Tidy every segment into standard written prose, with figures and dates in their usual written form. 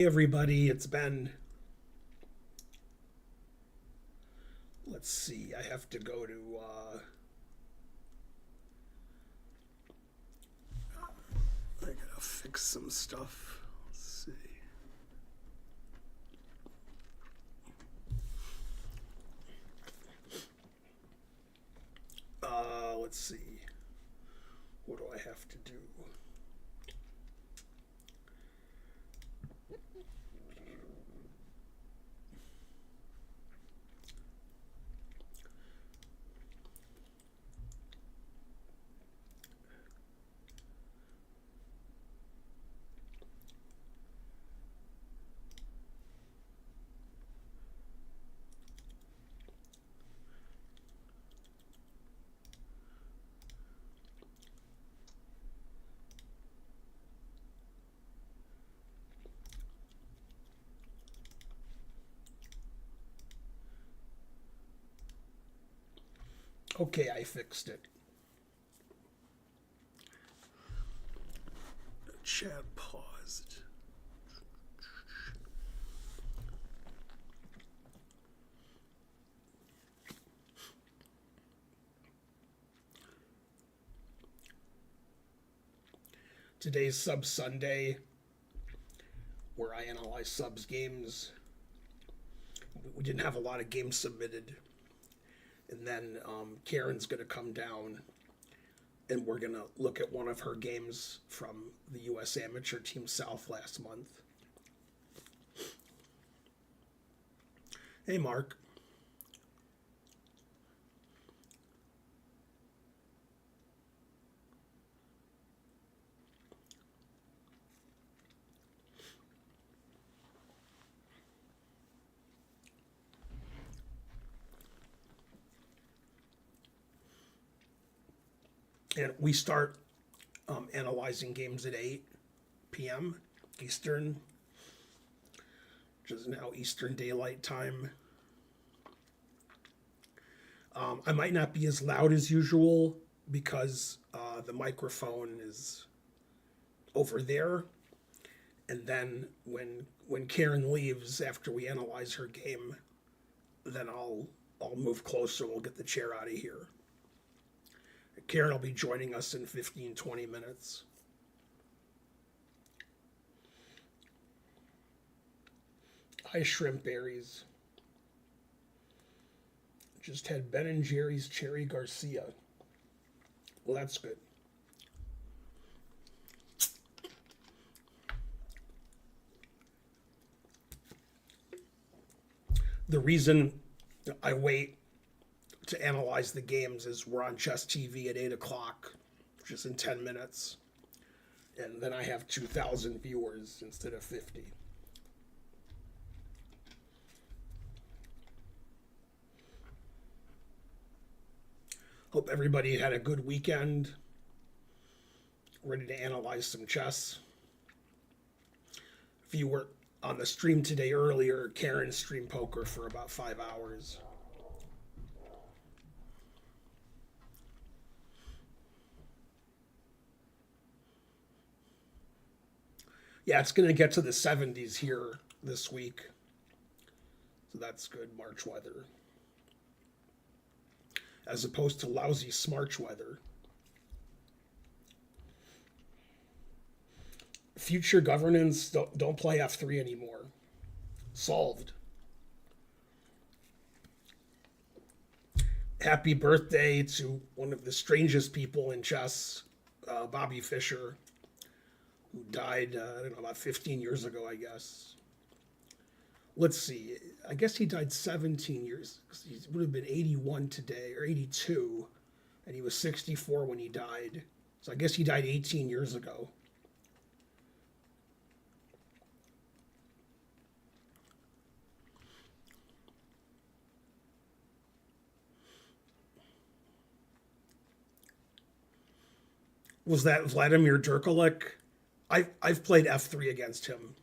Hey everybody, it's Ben. Let's see, I have to go to, I gotta fix some stuff. Let's see. Let's see. What do I have to do? Okay, I fixed it. Chat paused. Today's Sub Sunday, where I analyze subs games. We didn't have a lot of games submitted. And then Karen's going to come down and we're going to look at one of her games from the U.S. Amateur Team South last month. Hey, Mark. And we start analyzing games at 8 p.m. Eastern, which is now Eastern Daylight Time. I might not be as loud as usual because the microphone is over there. And then when Karen leaves after we analyze her game, then I'll move closer. We'll get the chair out of here. Karen will be joining us in 15, 20 minutes. Hi, Shrimp Berries. Just had Ben and Jerry's Cherry Garcia. Well, that's good. The reason I wait to analyze the games is we're on Chess TV at 8 o'clock, which is in 10 minutes. And then I have 2,000 viewers instead of 50. Hope everybody had a good weekend. Ready to analyze some chess. If you were on the stream today earlier, Karen streamed poker for about 5 hours. Yeah, it's going to get to the 70s here this week. So that's good March weather. As opposed to lousy Smarch weather. Future governance, don't play F3 anymore. Solved. Happy birthday to one of the strangest people in chess, Bobby Fischer, who died, I don't know, about 15 years ago, I guess. Let's see. I guess he died 17 years. He would have been 81 today, or 82, and he was 64 when he died. So I guess he died 18 years ago. Was that Vladimir Durkalek? I've played F3 against him.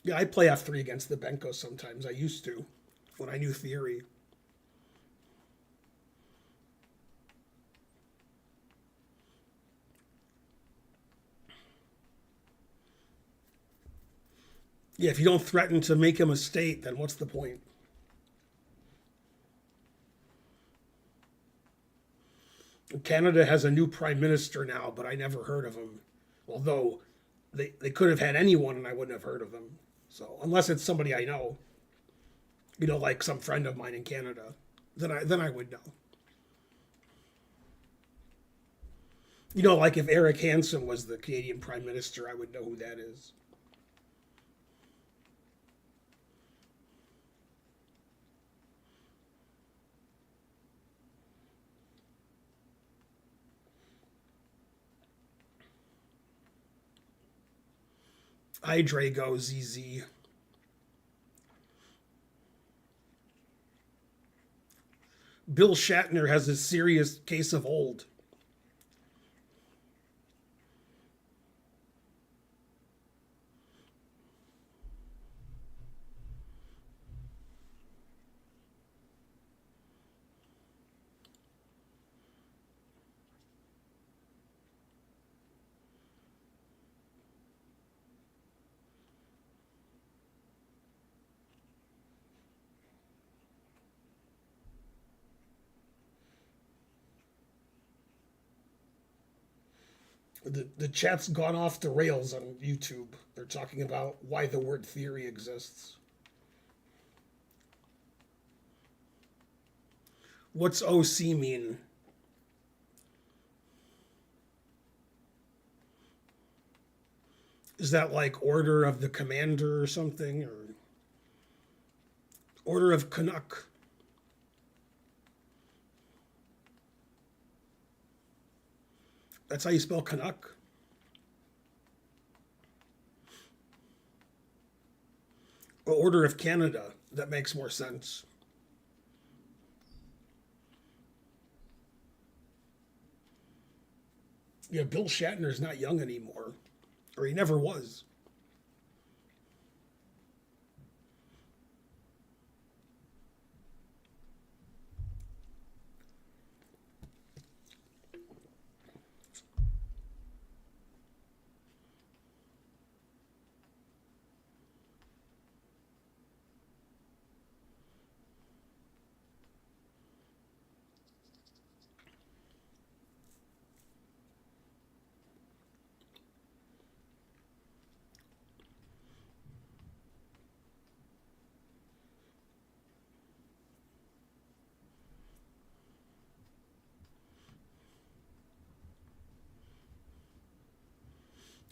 Yeah, I play F3 against the Benko sometimes. I used to, when I knew theory. Yeah, if you don't threaten to make him a state, then what's the point? Canada has a new prime minister now, but I never heard of him. Although they could have had anyone and I wouldn't have heard of him. So unless it's somebody I know, like some friend of mine in Canada, then I would know. Like if Eric Hansen was the Canadian prime minister, I would know who that is. Hi, Drago ZZ. Bill Shatner has a serious case of old. The chat's gone off the rails on YouTube. They're talking about why the word theory exists. What's OC mean? Is that like order of the commander or something? Or order of Canuck? That's how you spell Canuck? Or Order of Canada? That makes more sense. Yeah, Bill Shatner's not young anymore. Or he never was.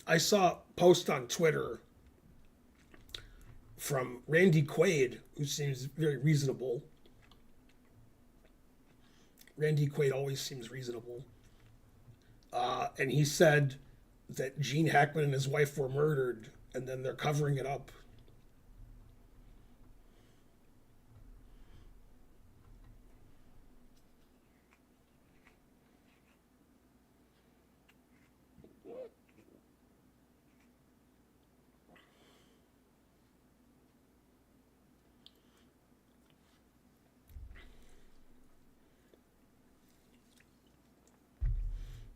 I saw a post on Twitter from Randy Quaid, who seems very reasonable. Randy Quaid always seems reasonable. And he said that Gene Hackman and his wife were murdered, and then they're covering it up.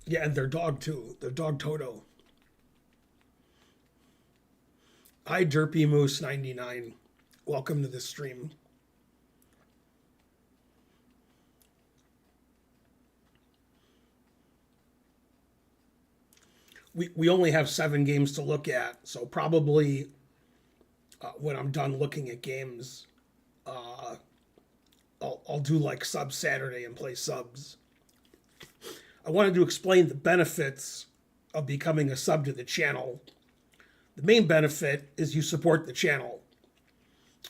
Yeah, and their dog too. Their dog Toto. Hi, Derpy Moose 99. Welcome to the stream. We only have 7 games to look at, so probably when I'm done looking at games, I'll do like sub Saturday and play subs. I wanted to explain the benefits of becoming a sub to the channel. The main benefit is you support the channel.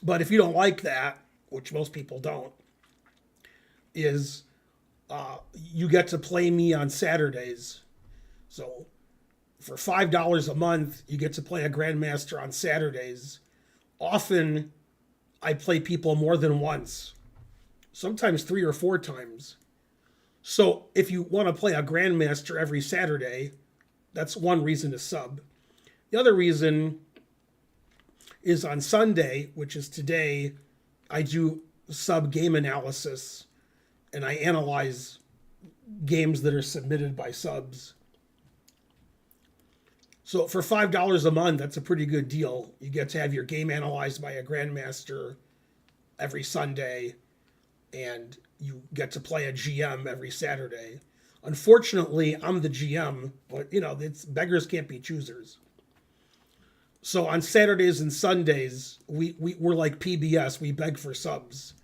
But if you don't like that, which most people don't, is you get to play me on Saturdays. So for $5 a month, you get to play a Grandmaster on Saturdays. Often, I play people more than once, sometimes 3 or 4 times. So if you want to play a Grandmaster every Saturday, that's one reason to sub. The other reason is on Sunday, which is today, I do sub game analysis and I analyze games that are submitted by subs. So for $5 a month, that's a pretty good deal. You get to have your game analyzed by a grandmaster every Sunday, and you get to play a GM every Saturday. Unfortunately, I'm the GM, but it's beggars can't be choosers. So on Saturdays and Sundays, we're like PBS. We beg for subs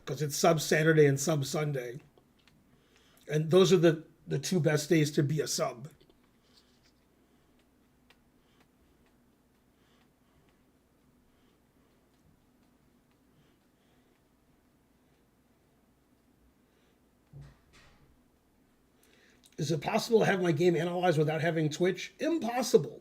because it's sub Saturday and sub Sunday, and those are the two best days to be a sub. Is it possible to have my game analyzed without having Twitch? Impossible.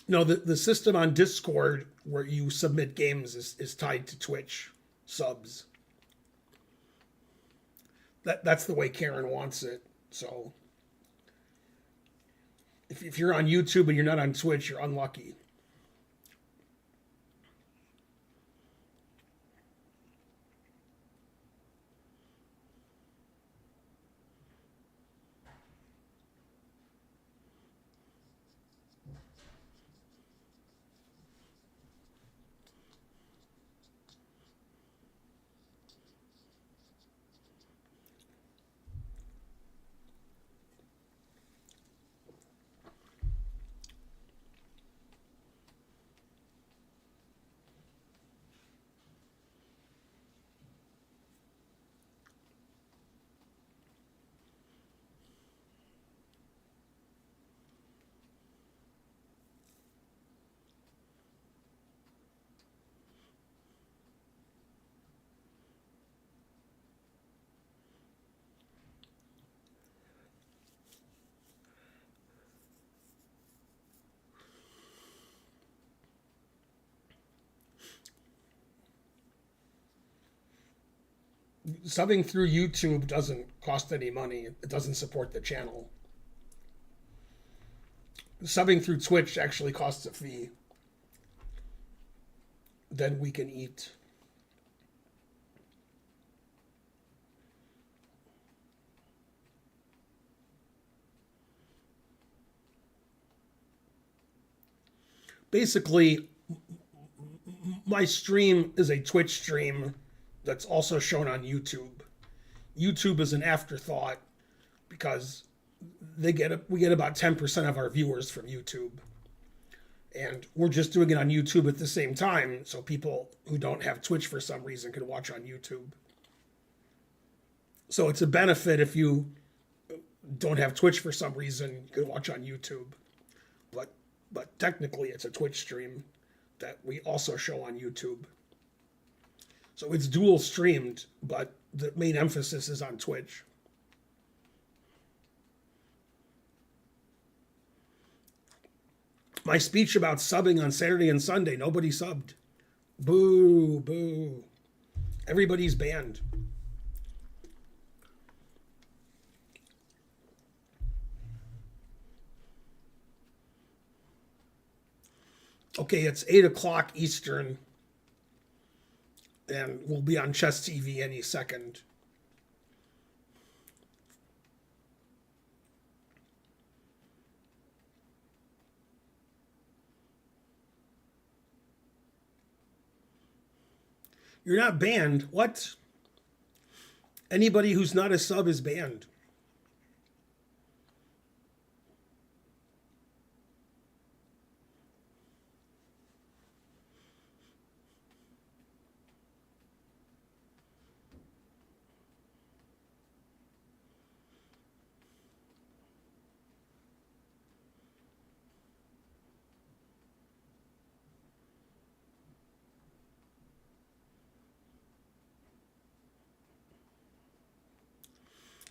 No, the system on Discord where you submit games is tied to Twitch subs. That's the way Karen wants it. So if you're on YouTube and you're not on Twitch, you're unlucky. Subbing through YouTube doesn't cost any money. It doesn't support the channel. Subbing through Twitch actually costs a fee. Then we can eat. Basically, my stream is a Twitch stream that's also shown on YouTube. YouTube is an afterthought because we get about 10% of our viewers from YouTube. And we're just doing it on YouTube at the same time, so people who don't have Twitch for some reason can watch on YouTube. So it's a benefit if you don't have Twitch for some reason, you can watch on YouTube. But technically it's a Twitch stream that we also show on YouTube. So it's dual streamed, but the main emphasis is on Twitch. My speech about subbing on Saturday and Sunday, nobody subbed. Boo, boo. Everybody's banned. Okay, it's 8 o'clock Eastern, and we'll be on Chess TV any second. You're not banned. What? Anybody who's not a sub is banned.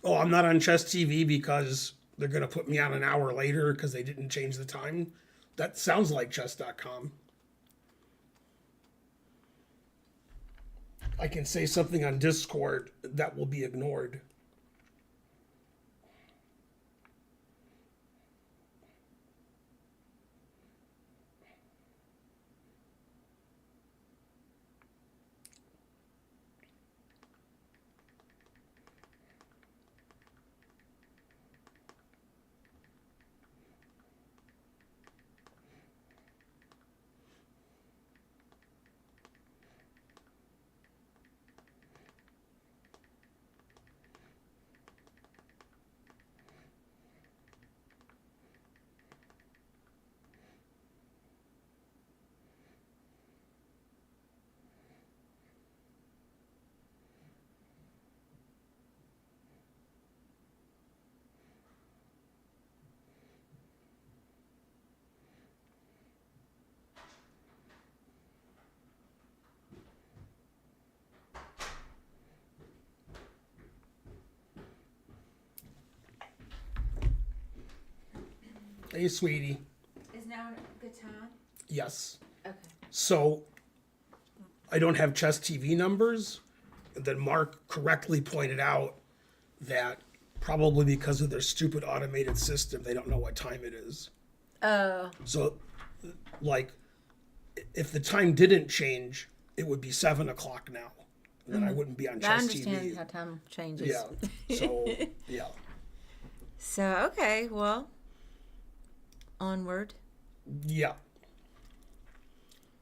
Oh, I'm not on Chess TV because they're going to put me on an hour later because they didn't change the time. That sounds like chess.com. I can say something on Discord that will be ignored. Hey, sweetie. Is now a good time? Yes. Okay. So, I don't have chess TV numbers. And then Mark correctly pointed out that probably because of their stupid automated system, they don't know what time it is. Oh. So, like, if the time didn't change, it would be 7 o'clock now. And then I wouldn't be on I chess understand TV. how time changes. Yeah. So, yeah. So, okay, well, onward. Yeah.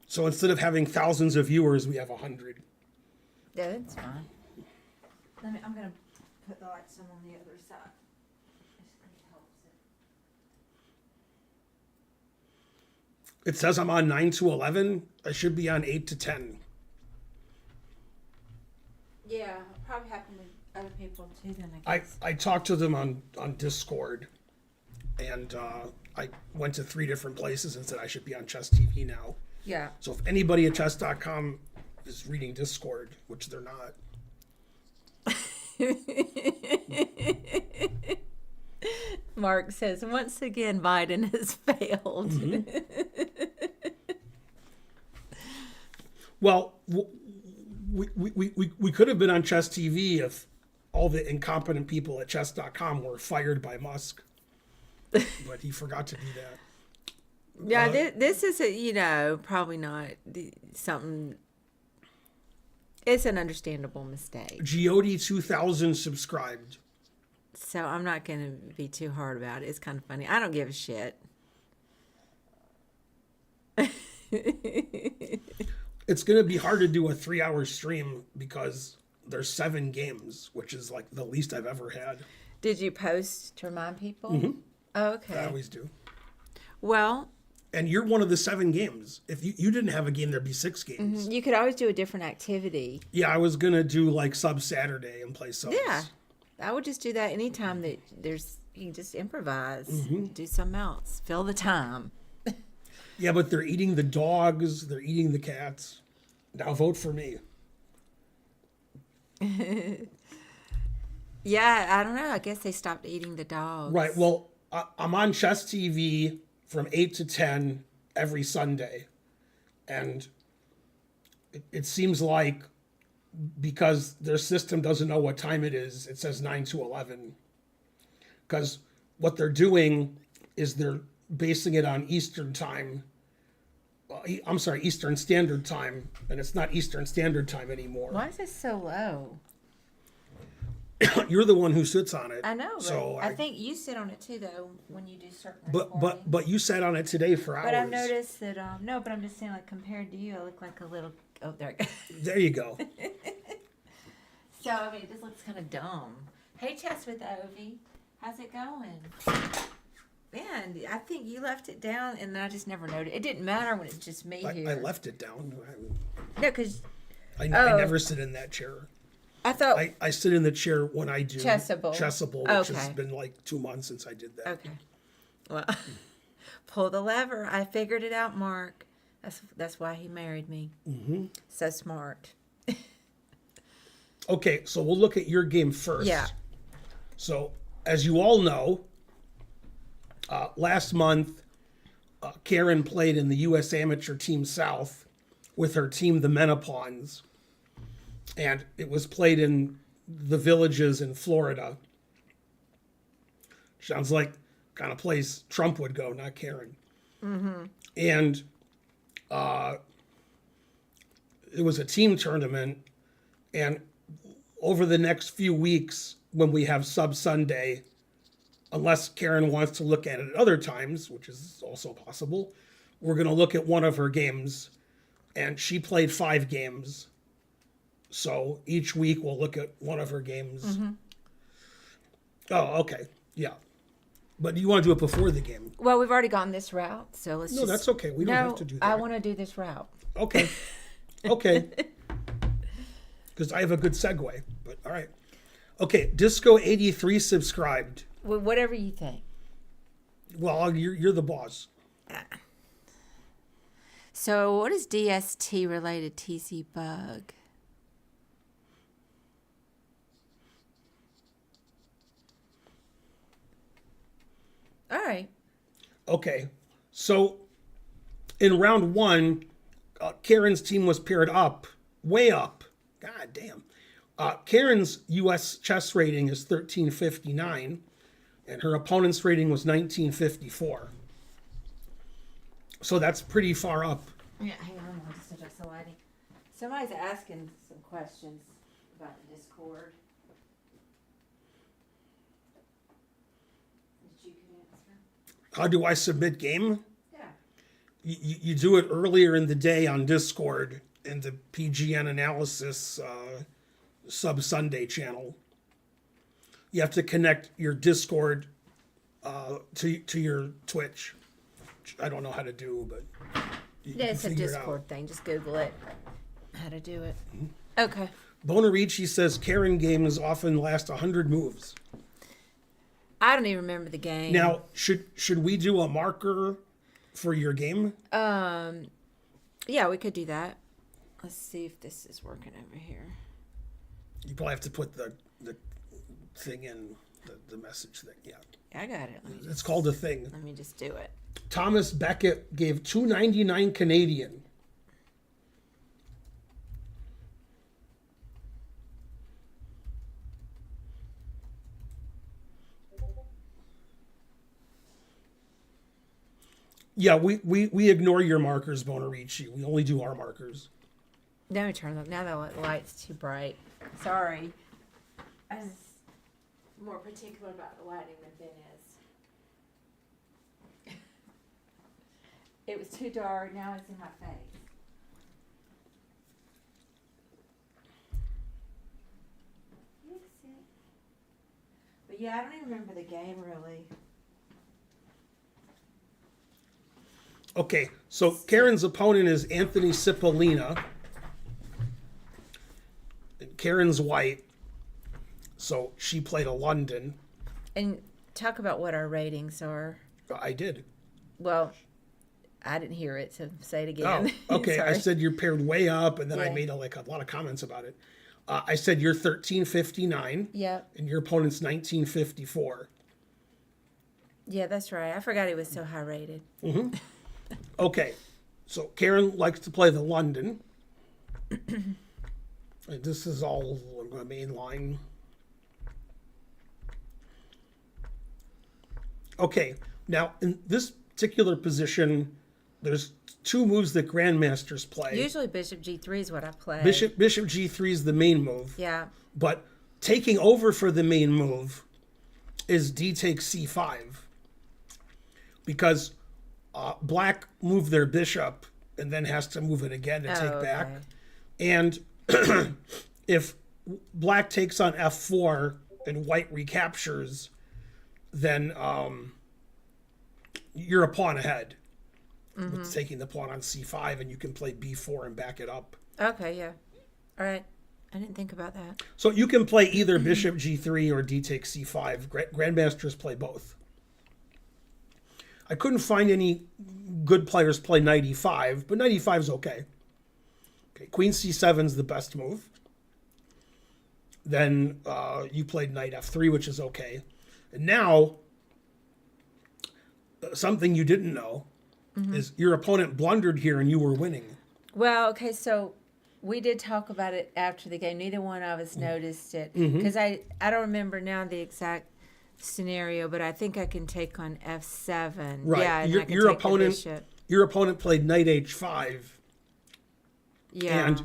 So instead of having thousands of viewers, we have 100. Yeah, that's fine. I'm going to put the lights on the other side. It says I'm on 9 to 11. I should be on 8 to 10. Yeah, probably happened with other people too then, I guess. I talked to them on Discord, and I went to 3 different places and said I should be on Chess TV now. Yeah. So if anybody at chess.com is reading Discord, which they're not. Mark says, once again, Biden has failed. Mm-hmm. Well, we could have been on Chess TV if all the incompetent people at chess.com were fired by Musk. But he forgot to do that. Yeah, this is, probably not something. It's an understandable mistake. Jade 2000 subscribed. So I'm not going to be too hard about it. It's kind of funny. I don't give a shit. It's going to be hard to do a 3-hour stream because there's 7 games, which is like the least I've ever had. Did you post to remind people? Mm-hmm. Oh, okay. I always do. Well, and you're one of the 7 games. If you didn't have a game, there'd be 6 games. you could always do a different activity. Yeah, I was going to do like Sub Saturday and play subs. Yeah. I would just do that anytime that you can just improvise. Mm-hmm. Do something else. Fill the time. Yeah, but they're eating the dogs. They're eating the cats. Now vote for me. Yeah, I don't know. I guess they stopped eating the dogs. Right. Well, I'm on Chess TV from 8 to 10 every Sunday. And it seems like because their system doesn't know what time it is, it says 9 to 11. Because what they're doing is they're basing it on Eastern time. I'm sorry, Eastern Standard Time. And it's not Eastern Standard Time anymore. Why is it so low? You're the one who sits on it. I know, but so I think you sit on it too, though, when you do certain But you sat on it today for hours. But I've noticed that, no, but I'm just saying, like, compared to you, I look like a little, oh, there I go. There you go. So, I mean, it just looks kind of dumb. Hey, Chess with Ovi, how's it going? Man, I think you left it down, and I just never noticed. It didn't matter when it's just me here. I left it down. No, because... I never sit in that chair. I thought... I sit in the chair when I do Chessable, which has been like 2 months since I did that. Okay. Well, pull the lever. I figured it out, Mark. That's why he married me. Mm-hmm. So smart. Okay, so we'll look at your game first. Yeah. So, as you all know, last month, Karen played in the U.S. Amateur Team South with her team, the Menopawns. And it was played in the Villages in Florida. Sounds like kind of place Trump would go, not Karen. Mm-hmm. And it was a team tournament. And over the next few weeks, when we have Sub Sunday, unless Karen wants to look at it at other times, which is also possible, we're going to look at one of her games. And she played 5 games. So each week we'll look at one of her games. Mm-hmm. Oh, okay. Yeah. But you want to do it before the game? Well, we've already gone this route, so let's No, that's okay. We don't have to do that. I want to do this route. Okay. Okay. Because I have a good segue. But all right. Okay. Disco 83 subscribed. Well, whatever you think. Well, you're the boss. So what is DST related TC bug? All right. Okay, so in round one, Karen's team was paired up, way up. God damn. Karen's U.S. chess rating is 1359, and her opponent's rating was 1954. So that's pretty far up. Yeah, hang on, I'll just adjust the lighting. Somebody's asking some questions about the Discord. That you can answer. How do I submit game? Yeah. You do it earlier in the day on Discord in the PGN Analysis Sub Sunday channel. You have to connect your Discord to your Twitch. Which I don't know how to do, but you Yeah, can it's a figure it out. Discord thing. Just Google it. How to do it. Okay. Bonarici says Karen games often last 100 moves. I don't even remember the game. Now, should we do a marker for your game? Yeah, we could do that. Let's see if this is working over here. You probably have to put the thing in, the message thing. Yeah. Yeah, I got it. It's called a thing. Let me just do it. Thomas Beckett gave $2.99 Canadian. Yeah, we ignore your markers, Bonarici. We only do our markers. Now me turn them. Now the light's too bright. Sorry. I was more particular about the lighting than Ben is. It was too dark. Now it's in my face. Fix it. But yeah, I don't even remember the game really. Okay, so Karen's opponent is Anthony Cipollina. Karen's white, so she played a London. And talk about what our ratings are. I did. Well, I didn't hear it, so say it again. Oh, okay. I Sorry. said you're paired way up, and then I Yeah. made a lot of comments about it. I said you're 1359, Yep. and your opponent's 1954. Yeah, that's right. I forgot he was so high rated. Okay, so Karen likes to play the London. And this is all the main line. Okay, now in this particular position, there's two moves that grandmasters play. Usually Bishop G3 is what I play. Bishop G3 is the main move. Yeah. But taking over for the main move is D takes C5. Because black moved their bishop and then has to move it again to take back. Okay. And if black takes on F4 and white recaptures, then you're a pawn ahead. With taking the pawn on C5, and you can play B4 and back it up. Okay, yeah. All right. I didn't think about that. So you can play either bishop G3 or D takes C5. Grandmasters play both. I couldn't find any good players play knight E5, but knight E5 is okay. Okay, Queen C7 is the best move. Then you played knight F3, which is okay. And now, something you didn't know is your opponent blundered here and you were winning. Well, okay, so we did talk about it after the game. Neither one of us noticed it. Because I don't remember now the exact scenario, but I think I can take on F7. Right. Yeah, and I can Your take the opponent bishop. Your opponent played knight H5. Yeah. And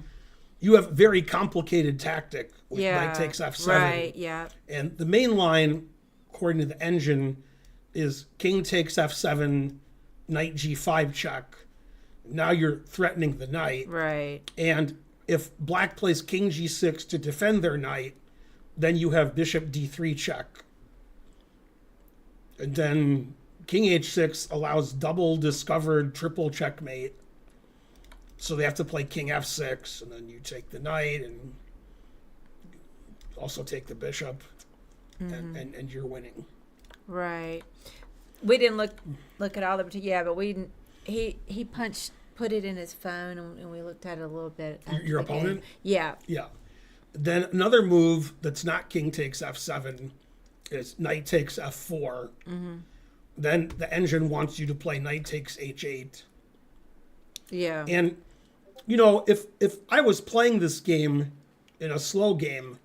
you have very complicated tactic with yeah. knight takes F7. Right, yeah. And the main line, according to the engine, is king takes F7, knight G5 check. Now you're threatening the knight. Right. And if black plays king G6 to defend their knight, then you have bishop D3 check. And then king H6 allows double discovered triple checkmate. So they have to play king F6, and then you take the knight and also take the bishop, and you're winning. Right. We didn't look at all the but we didn't. He put it in his phone, and we looked at it a little bit. after Your the game. opponent? Yeah. Yeah. Then another move that's not king takes F7 is knight takes F4. then the engine wants you to play knight takes h8. Yeah. And, you know, if I was playing this game in a slow game,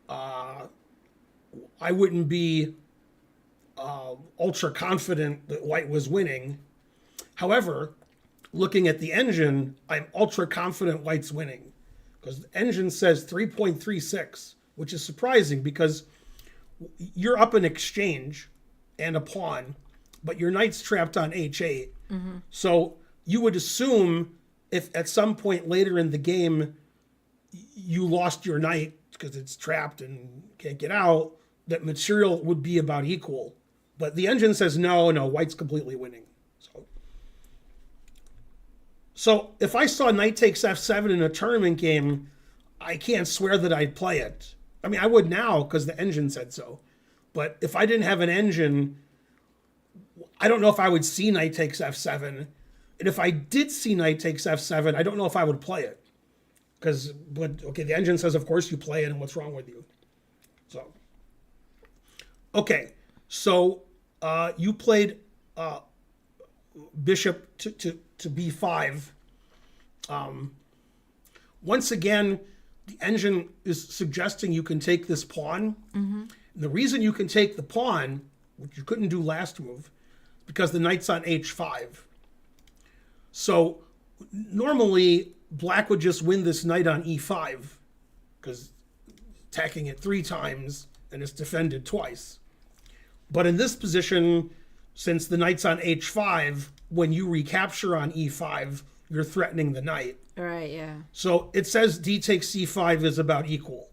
I wouldn't be ultra confident that white was winning. However, looking at the engine, I'm ultra confident white's winning. Because the engine says 3.36, which is surprising because you're up an exchange and a pawn, but your knight's trapped on h8. So you would assume if at some point later in the game you lost your knight because it's trapped and can't get out, that material would be about equal. But the engine says no, white's completely winning. So if I saw knight takes f7 in a tournament game, I can't swear that I'd play it. I mean, I would now because the engine said so. But if I didn't have an engine, I don't know if I would see knight takes f7. And if I did see knight takes f7, I don't know if I would play it. Because, the engine says, of course, you play it, and what's wrong with you? So, okay. So, you played bishop to b5. Once again, the engine is suggesting you can take this pawn. And the reason you can take the pawn, which you couldn't do last move, is because the knight's on h5. So normally, black would just win this knight on e5 because attacking it 3 times and it's defended twice. But in this position, since the knight's on h5, when you recapture on e5, you're threatening the knight. Right, yeah. So it says d takes c5 is about equal.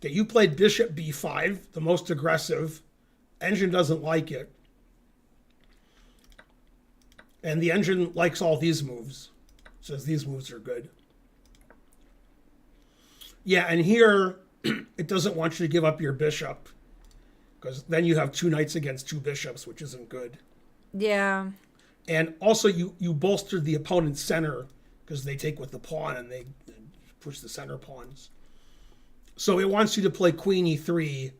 Okay, you played bishop b5, the most aggressive. Engine doesn't like it. And the engine likes all these moves. Says these moves are good. Yeah, and here, it doesn't want you to give up your bishop. Because then you have 2 knights against 2 bishops, which isn't good. Yeah. And also, you bolstered the opponent's center, because they take with the pawn and they push the center pawns. So it wants you to play queen e3,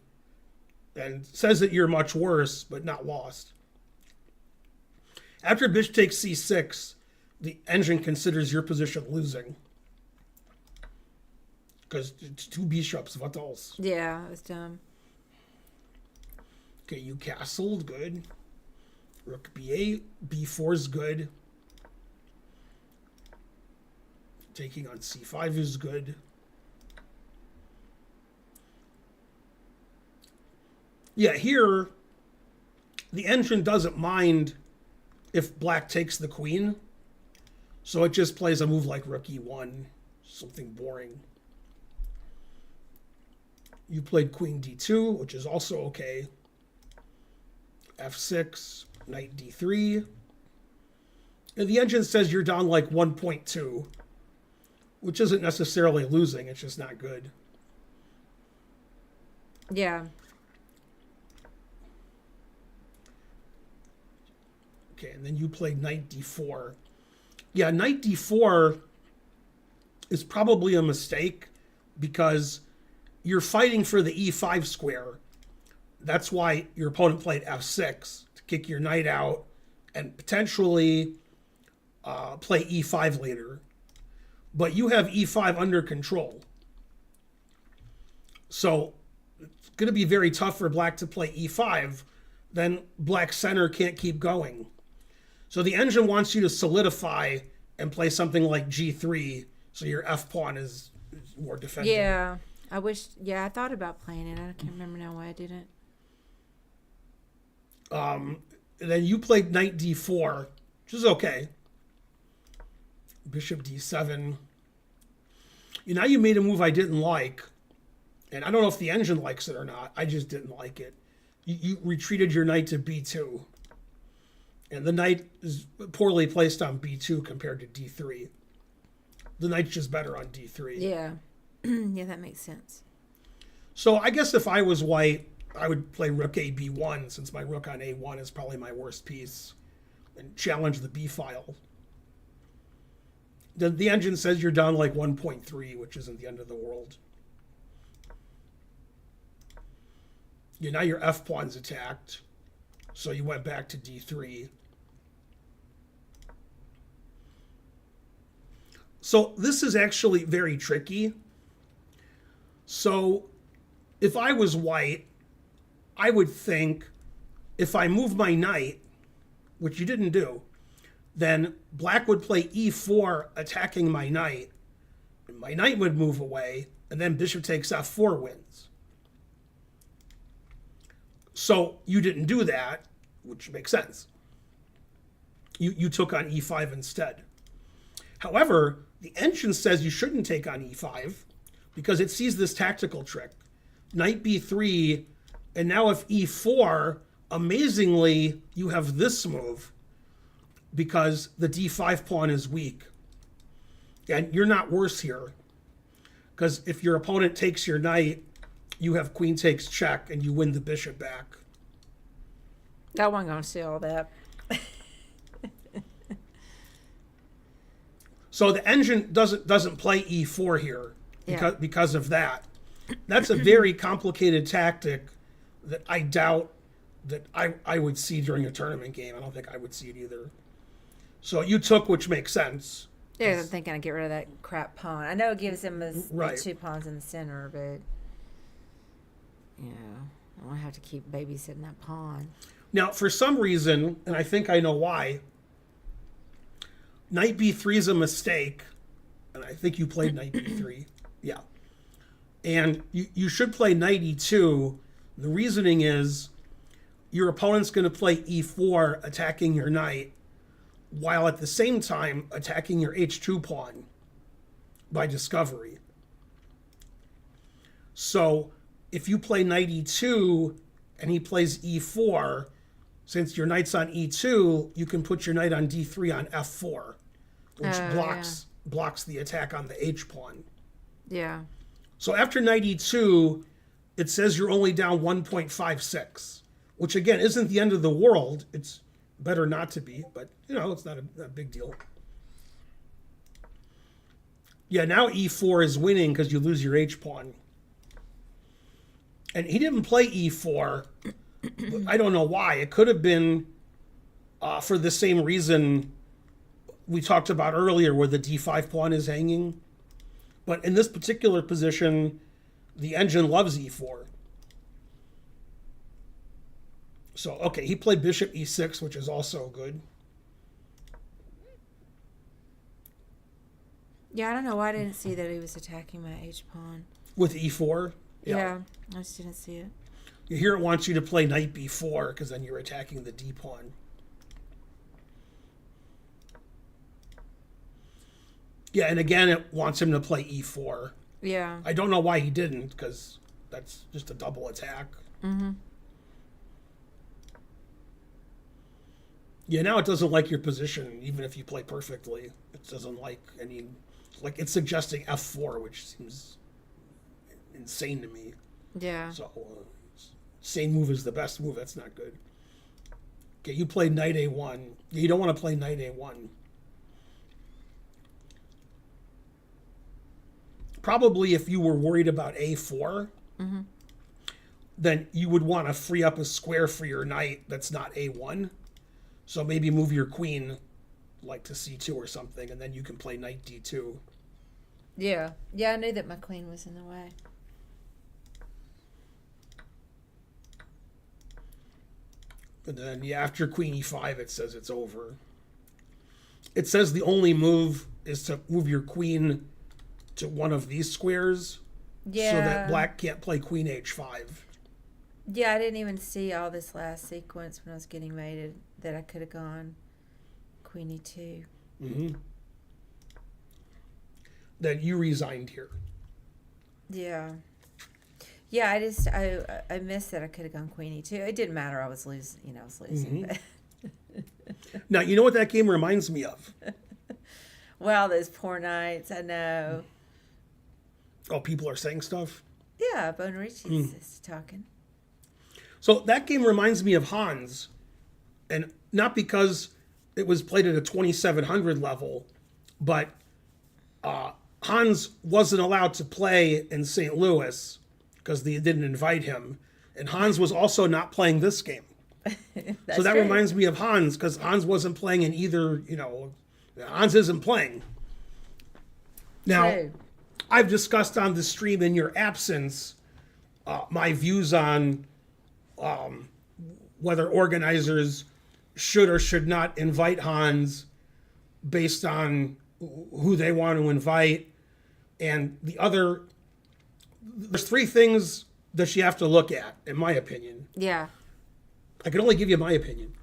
and says that you're much worse, but not lost. After bishop takes c6, the engine considers your position losing. Because it's 2 bishops, what else? Yeah, it was dumb. Okay, you castled, good. Rook b8, b4 is good. Taking on c5 is good. Yeah, here, the engine doesn't mind if black takes the queen. So it just plays a move like rook e1, something boring. You played queen d2, which is also okay. f6, knight d3. And the engine says you're down like 1.2, which isn't necessarily losing, it's just not good. Yeah. Okay, and then you played knight d4. Yeah, knight d4 is probably a mistake because you're fighting for the e5 square. That's why your opponent played f6 to kick your knight out and potentially play e5 later. But you have e5 under control. So it's going to be very tough for black to play e5. Then black's center can't keep going. So the engine wants you to solidify and play something like g3 so your f pawn is more defensive. Yeah. I thought about playing it. I can't remember now why I didn't. And then you played knight d4, which is okay. Bishop d7. Now you made a move I didn't like. And I don't know if the engine likes it or not. I just didn't like it. You retreated your knight to b2. And the knight is poorly placed on b2 compared to d3. The knight's just better on d3. Yeah. Yeah, that makes sense. So I guess if I was white, I would play rook a b1, since my rook on a1 is probably my worst piece, and challenge the b file. The engine says you're down like 1.3, which isn't the end of the world. Now your f pawn's attacked. So you went back to d3. So this is actually very tricky. So if I was white, I would think if I move my knight, which you didn't do, then black would play e4 attacking my knight. And my knight would move away, and then bishop takes f4 wins. So you didn't do that, which makes sense. You took on e5 instead. However, the engine says you shouldn't take on e5 because it sees this tactical trick. Knight b3, and now if e4, amazingly, you have this move because the d5 pawn is weak. And you're not worse here because if your opponent takes your knight, you have queen takes check and you win the bishop back. I wasn't going to see all that. So the engine doesn't play e4 here because of that. That's a very complicated tactic that I doubt that I would see during a tournament game. I don't think I would see it either. So you took, which makes sense. Yeah, I'm thinking I'd get rid of that crap pawn. I know it gives him Right. the 2 pawns in the center, but yeah, I don't have to keep babysitting that pawn. Now, for some reason, and I think I know why, knight b3 is a mistake. And I think you played knight b3. Yeah. And you should play knight e2. The reasoning is your opponent's going to play e4 attacking your knight while at the same time attacking your h2 pawn by discovery. So if you play knight e2 and he plays e4, since your knight's on e2, you can put your knight on d3 on f4, which blocks the attack on the h pawn. Yeah. So after knight e2, it says you're only down 1.56, which again isn't the end of the world. It's better not to be, but it's not a big deal. Yeah, now e4 is winning because you lose your h pawn. And he didn't play e4. But I don't know why. It could have been for the same reason we talked about earlier where the d5 pawn is hanging. But in this particular position, the engine loves e4. So, okay, he played bishop e6, which is also good. Yeah, I don't know why I didn't see that he was attacking my h pawn. With e4? Yeah, I just didn't see it. Here it wants you to play knight b4 because then you're attacking the d pawn. Yeah, and again, it wants him to play e4. Yeah. I don't know why he didn't because that's just a double attack. Mm-hmm. Yeah, now it doesn't like your position, even if you play perfectly. It doesn't like any... Like, it's suggesting f4, which seems insane to me. Yeah. So, same move is the best move. That's not good. Okay, you played knight a1. You don't want to play knight a1. Probably if you were worried about a4, then you would want to free up a square for your knight that's not a1. So maybe move your queen like to c2 or something, and then you can play knight d2. Yeah. Yeah, I knew that my queen was in the way. And then, yeah, after queen e5, it says it's over. It says the only move is to move your queen to one of these squares so that black can't play queen h5. Yeah, I didn't even see all this last sequence when I was getting mated that I could have gone queen e2. Mm-hmm. Then you resigned here. Yeah. Yeah, I missed that I could have gone queen e2. It didn't matter. I was losing. Mm-hmm. Now, you know what that game reminds me of? Well, those poor nights. I know. Oh, people are saying stuff? Yeah, Bonarici's is talking. So that game reminds me of Hans. And not because it was played at a 2700 level, but Hans wasn't allowed to play in St. Louis because they didn't invite him. And Hans was also not playing this game. So that reminds me of Hans, because Hans wasn't playing in either, Hans isn't playing. Now, True. I've discussed on the stream in your absence my views on whether organizers should or should not invite Hans based on who they want to invite. And there's three things that you have to look at, in my opinion. Yeah. I can only give you my opinion.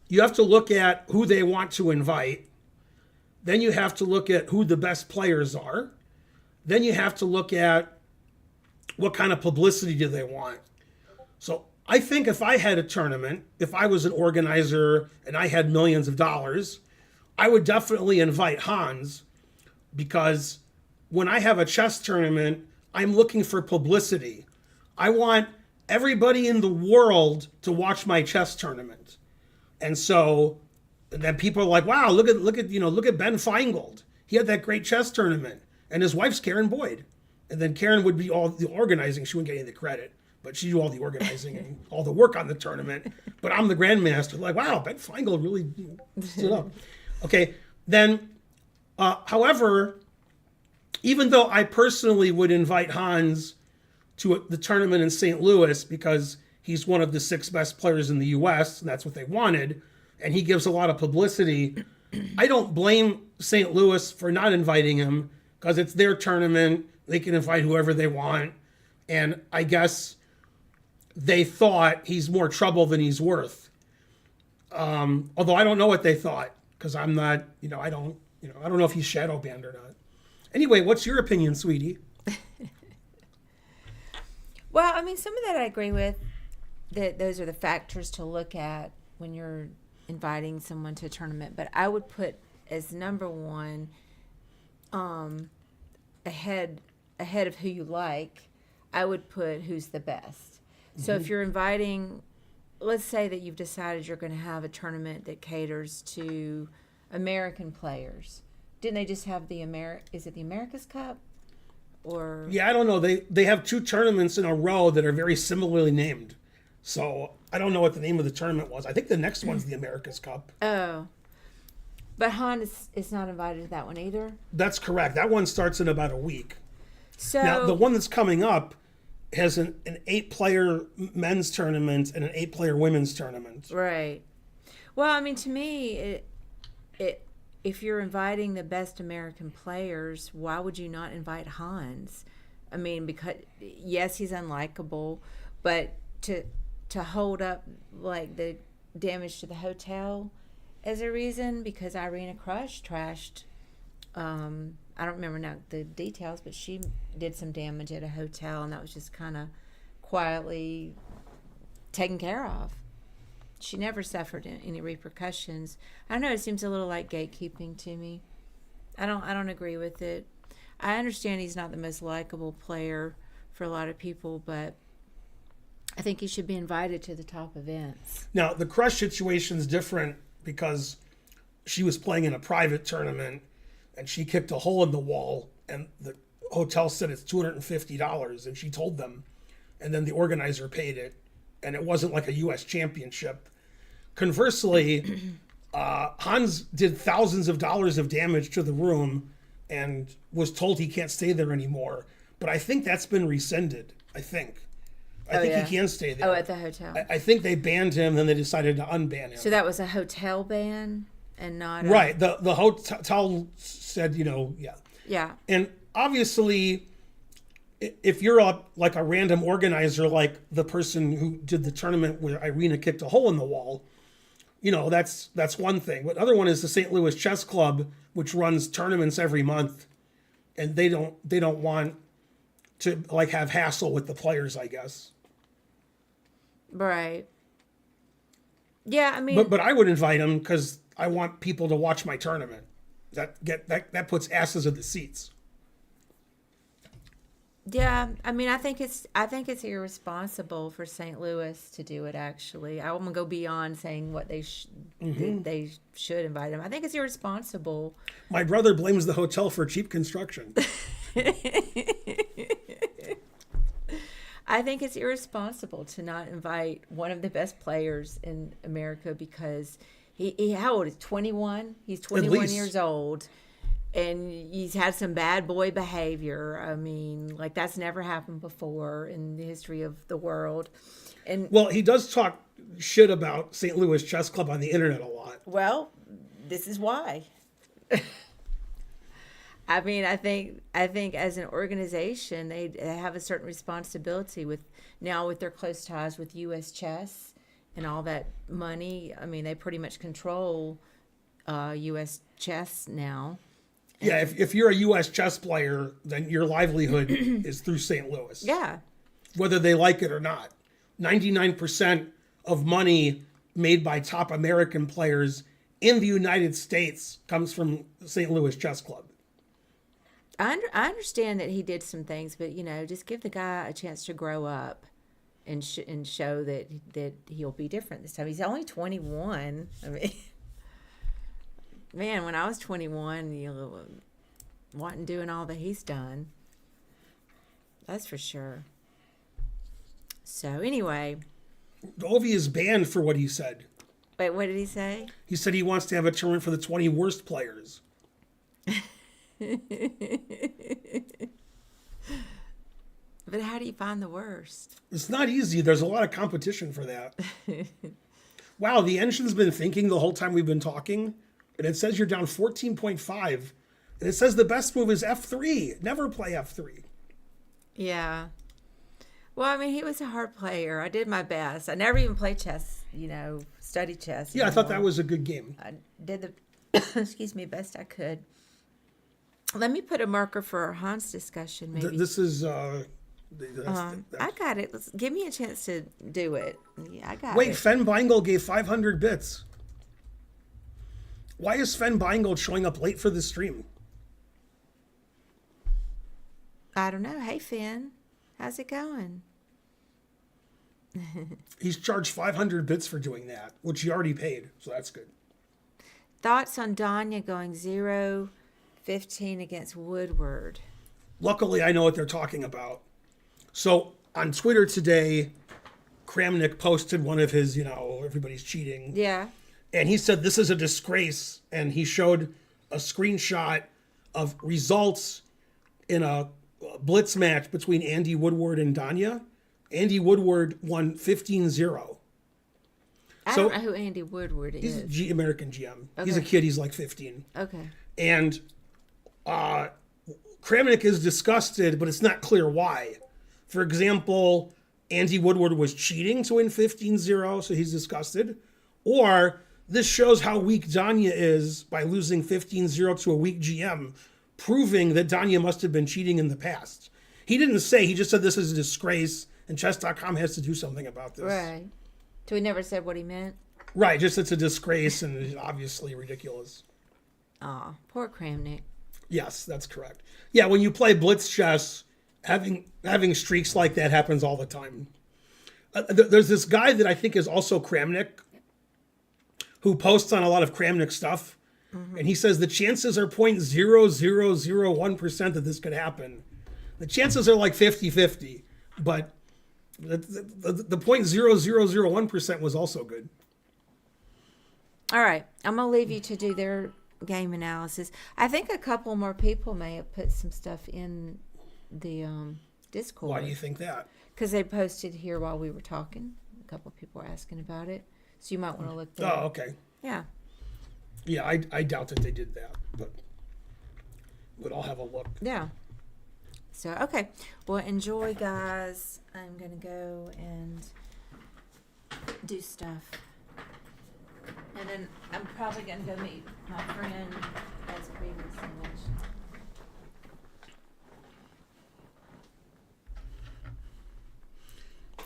You have to look at who they want to invite. Then you have to look at who the best players are. Then you have to look at what kind of publicity do they want. So I think if I had a tournament, if I was an organizer and I had millions of dollars, I would definitely invite Hans, because when I have a chess tournament, I'm looking for publicity. I want everybody in the world to watch my chess tournament. And so then people are like, wow, look at Ben Feingold. He had that great chess tournament. And his wife's Karen Boyd. And then Karen would be all the organizing. She wouldn't get any of the credit, but she'd do all the organizing and all the work on the tournament. But I'm the grandmaster. Like, wow, Ben Feingold really stood up. Okay, then, however, even though I personally would invite Hans to the tournament in St. Louis because he's one of the 6 best players in the U.S., and that's what they wanted, and he gives a lot of publicity, I don't blame St. Louis for not inviting him, because it's their tournament. They can invite whoever they want. And I guess they thought he's more trouble than he's worth. Although I don't know what they thought, because I'm not, I don't know if he's shadow banned or not. Anyway, what's your opinion, sweetie? Well, I mean, some of that I agree with. That those are the factors to look at when you're inviting someone to a tournament. But I would put as number one, ahead of who you like, I would put who's the best. Mm-hmm. So if you're inviting, let's say that you've decided you're going to have a tournament that caters to American players. Didn't they just have is it the America's Cup? Or yeah, I don't know. They have 2 tournaments in a row that are very similarly named. So I don't know what the name of the tournament was. I think the next one's the America's Cup. Oh. But Han is not invited to that one either? That's correct. That one starts in about a week. So now, the one that's coming up has an 8-player men's tournament and an 8-player women's tournament. Right. Well, I mean, to me, if you're inviting the best American players, why would you not invite Hans? I mean, because, yes, he's unlikable, but to hold up, like, the damage to the hotel as a reason, because Irina Krush trashed, I don't remember now the details, but she did some damage at a hotel, and that was just kind of quietly taken care of. She never suffered any repercussions. I don't know, it seems a little like gatekeeping to me. I don't agree with it. I understand he's not the most likable player for a lot of people, but I think he should be invited to the top events. Now, the Crush situation is different because she was playing in a private tournament and she kicked a hole in the wall and the hotel said it's $250 and she told them, and then the organizer paid it, and it wasn't like a U.S. championship. Conversely, Hans did thousands of dollars of damage to the room and was told he can't stay there anymore. But I think that's been rescinded, I think. I think he can stay there. Oh, at the hotel. I think they banned him, then they decided to unban him. So that was a hotel ban and not right. The hotel said, yeah. Yeah. And obviously, if you're a random organizer, like the person who did the tournament where Irina kicked a hole in the wall, that's one thing. But the other one is the St. Louis Chess Club, which runs tournaments every month, and they don't want to have hassle with the players, I guess. Right. Yeah, I mean, but I would invite them because I want people to watch my tournament. That puts asses in the seats. Yeah, I mean, I think it's irresponsible for St. Louis to do it. Actually, I'm gonna go beyond saying what they should invite him. I think it's irresponsible. My brother blames the I think it's irresponsible to not invite one of the best players in America because he how old is 21? He's 21 least. years old. And he's had some bad boy behavior. I mean, like that's never happened before in the history of the world. And Well, he does talk shit about St. Louis Chess Club on the internet a lot. well, this is why. I mean, I think as an organization, they have a certain responsibility with their close ties with U.S. Chess and all that money. I mean, they pretty much control U.S. Chess now. Yeah, if you're a U.S. chess player, then your livelihood is through St. Louis. Yeah. Whether they like it or not. 99% of money made by top American players in the United States comes from St. Louis Chess Club. I understand that he did some things, but just give the guy a chance to grow up and show that he'll be different this time. He's only 21. I mean, man, when I was 21, wasn't doing all that he's done. That's for sure. So anyway, Ovi is banned for what he said. wait, what did he say? He said he wants to have a tournament for the 20 worst players. But how do you find the worst? It's not easy. There's a lot of competition for that. Wow, the engine's been thinking the whole time we've been talking, and it says you're down 14.5, and it says the best move is F3. Never play F3. Yeah. Well, I mean, he was a hard player. I did my best. I never even played chess, studied chess. Yeah, I thought that was a good game. I did the, excuse me, best I could. Let me put a marker for our Hans discussion, maybe. This is... I got it. Give me a chance to do it. Yeah, I got Wait, it. Fen Beingold gave 500 bits. Why is Sven Beingold showing up late for the stream? I don't know. Hey, Finn. How's it going? He's charged 500 bits for doing that, which he already paid, so that's good. Thoughts on Danya going 0-15 against Woodward? Luckily, I know what they're talking about. So, on Twitter today, Kramnik posted one of his, everybody's cheating. Yeah. And he said this is a disgrace, and he showed a screenshot of results in a blitz match between Andy Woodward and Danya. Andy Woodward won 15-0. I don't know who Andy Woodward is. He's American GM. Okay. He's a kid. He's like 15. Okay. And Kramnik is disgusted, but it's not clear why. For example, Andy Woodward was cheating to win 15-0, so he's disgusted. Or this shows how weak Danya is by losing 15-0 to a weak GM, proving that Danya must have been cheating in the past. He didn't say, he just said this is a disgrace, and Chess.com has to do something about this. Right. So he never said what he meant? Right, just it's a disgrace and it's obviously ridiculous. Aw, poor Kramnik. Yes, that's correct. Yeah, when you play blitz chess, having streaks like that happens all the time. There's this guy that I think is also Kramnik, who posts on a lot of Kramnik stuff, and he says the chances are 0.0001% that this could happen. The chances are like 50-50, but the 0.0001% was also good. All right. I'm going to leave you to do their game analysis. I think a couple more people may have put some stuff in the Discord. Why do you think that? Because they posted here while we were talking. A couple of people were asking about it. So you might want to look there. Oh, okay. Yeah. Yeah, I doubt that they did that, but I'll have a look. Yeah. So, okay. Well, enjoy, guys. I'm going to go and do stuff. And then I'm probably going to go meet my friend as previously mentioned.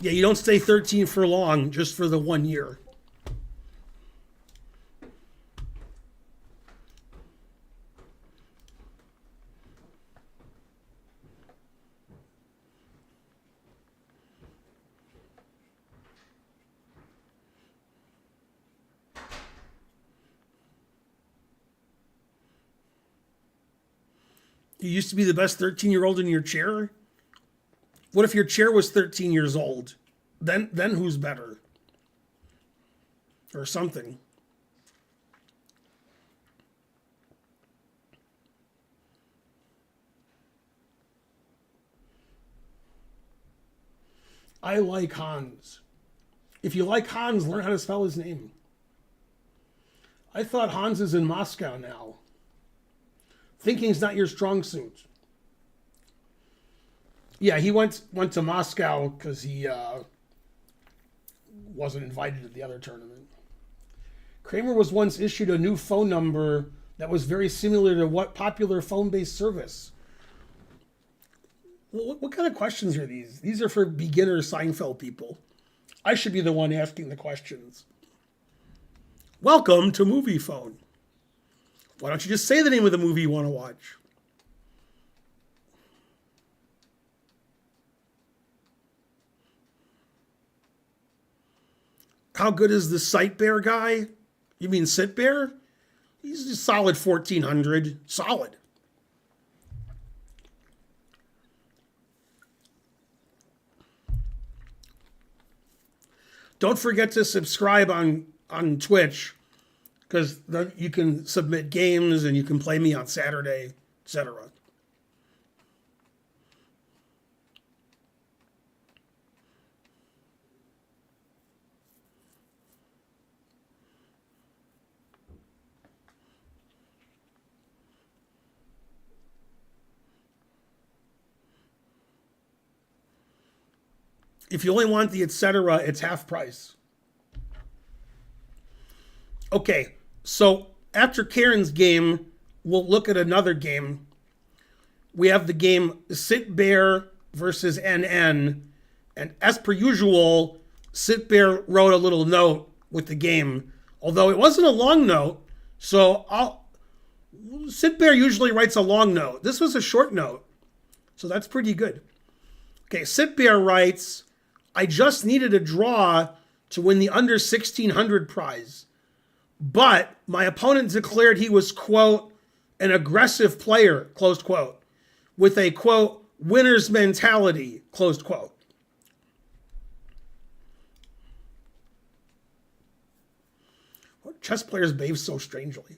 Yeah, you don't stay 13 for long, just for the 1 year. You used to be the best 13-year-old in your chair. What if your chair was 13 years old? Then who's better? Or something. I like Hans. If you like Hans, learn how to spell his name. I thought Hans is in Moscow now. Thinking's not your strong suit. Yeah, he went to Moscow because he wasn't invited to the other tournament. Kramer was once issued a new phone number that was very similar to what popular phone-based service? What kind of questions are these? These are for beginner Seinfeld people. I should be the one asking the questions. Welcome to Movie Phone. Why don't you just say the name of the movie you want to watch? How good is the Sitbear guy? You mean Sitbear? He's a solid 1400. Solid. Don't forget to subscribe on Twitch, because you can submit games and you can play me on Saturday, etc. If you only want the etc., it's half price. Okay, so after Karen's game, we'll look at another game. We have the game Sitbear versus NN. And as per usual, Sitbear wrote a little note with the game. Although it wasn't a long note, so Sitbear usually writes a long note. This was a short note, so that's pretty good. Okay, Sitbear writes, I just needed a draw to win the under 1600 prize. But my opponent declared he was, quote, an aggressive player, closed quote, with a, quote, winner's mentality, closed quote. Chess players behave so strangely.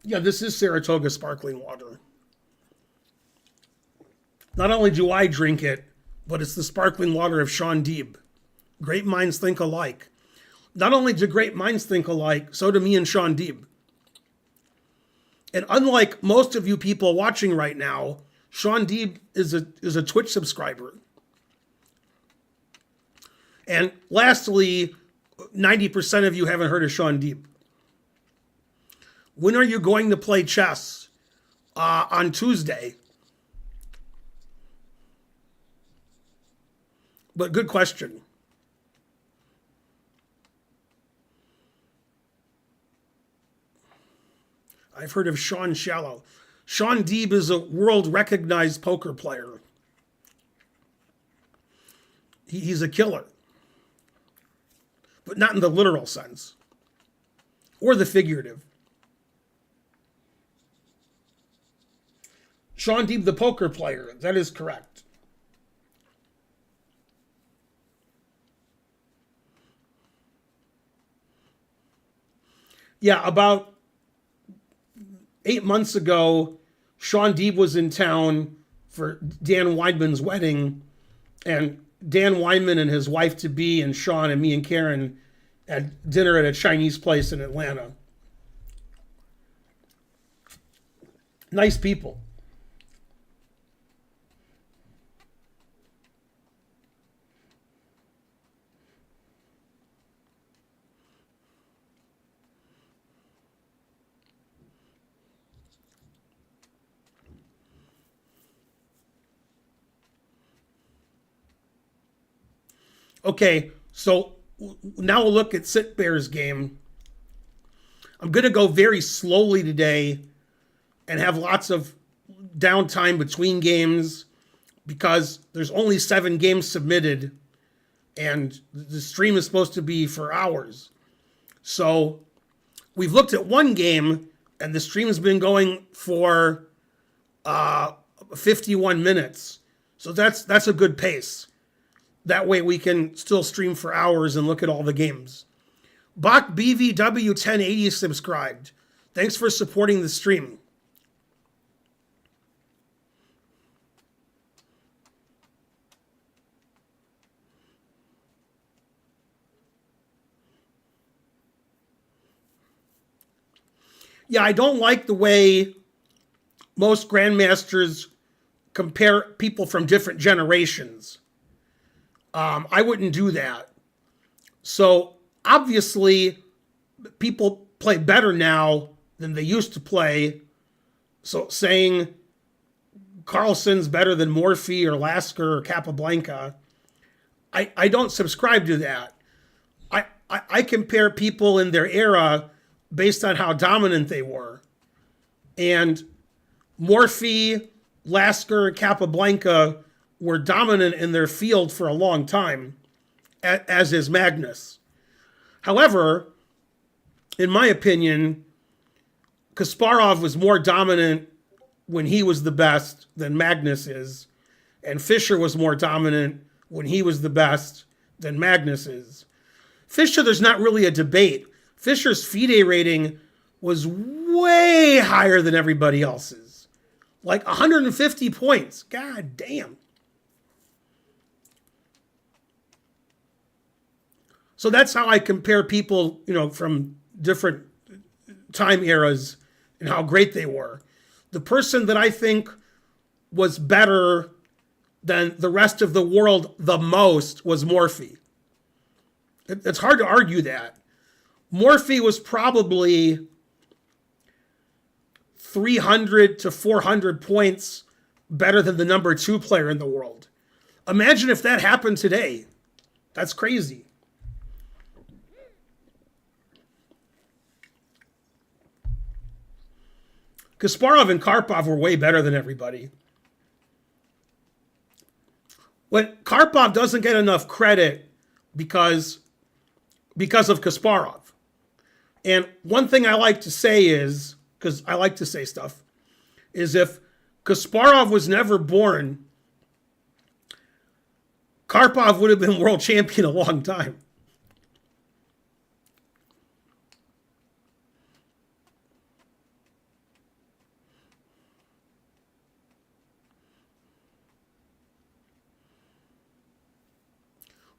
Yeah, this is Saratoga sparkling water. Not only do I drink it, but it's the sparkling water of Sean Deeb. Great minds think alike. Not only do great minds think alike, so do me and Sean Deeb. And unlike most of you people watching right now, Sean Deeb is a Twitch subscriber. And lastly, 90% of you haven't heard of Sean Deeb. When are you going to play chess? On Tuesday. But good question. I've heard of Sean Shallow. Sean Deeb is a world-recognized poker player. He's a killer. But not in the literal sense. Or the figurative. Sean Deeb, the poker player. That is correct. Yeah, about 8 months ago, Sean Deeb was in town for Dan Weinman's wedding, and Dan Weinman and his wife-to-be and Sean and me and Karen had dinner at a Chinese place in Atlanta. Nice people. Okay, so now we'll look at Sitbear's game. I'm going to go very slowly today and have lots of downtime between games because there's only 7 games submitted and the stream is supposed to be for hours. So we've looked at one game and the stream's been going for 51 minutes. So that's a good pace. That way we can still stream for hours and look at all the games. Bach BVW 1080 subscribed. Thanks for supporting the stream. Yeah, I don't like the way most grandmasters compare people from different generations. I wouldn't do that. So obviously, people play better now than they used to play. So saying Carlsen's better than Morphy or Lasker or Capablanca, I don't subscribe to that. I compare people in their era based on how dominant they were. And Morphy, Lasker, Capablanca were dominant in their field for a long time, as is Magnus. However, in my opinion, Kasparov was more dominant when he was the best than Magnus is, and Fischer was more dominant when he was the best than Magnus is. Fischer, there's not really a debate. Fischer's FIDE rating was way higher than everybody else's. Like 150 points. God damn. So that's how I compare people, from different time eras and how great they were. The person that I think was better than the rest of the world the most was Morphy. It's hard to argue that. Morphy was probably 300 to 400 points better than the number 2 player in the world. Imagine if that happened today. That's crazy. Kasparov and Karpov were way better than everybody. When Karpov doesn't get enough credit because of Kasparov. And one thing I like to say is, because I like to say stuff, is if Kasparov was never born, Karpov would have been world champion a long time.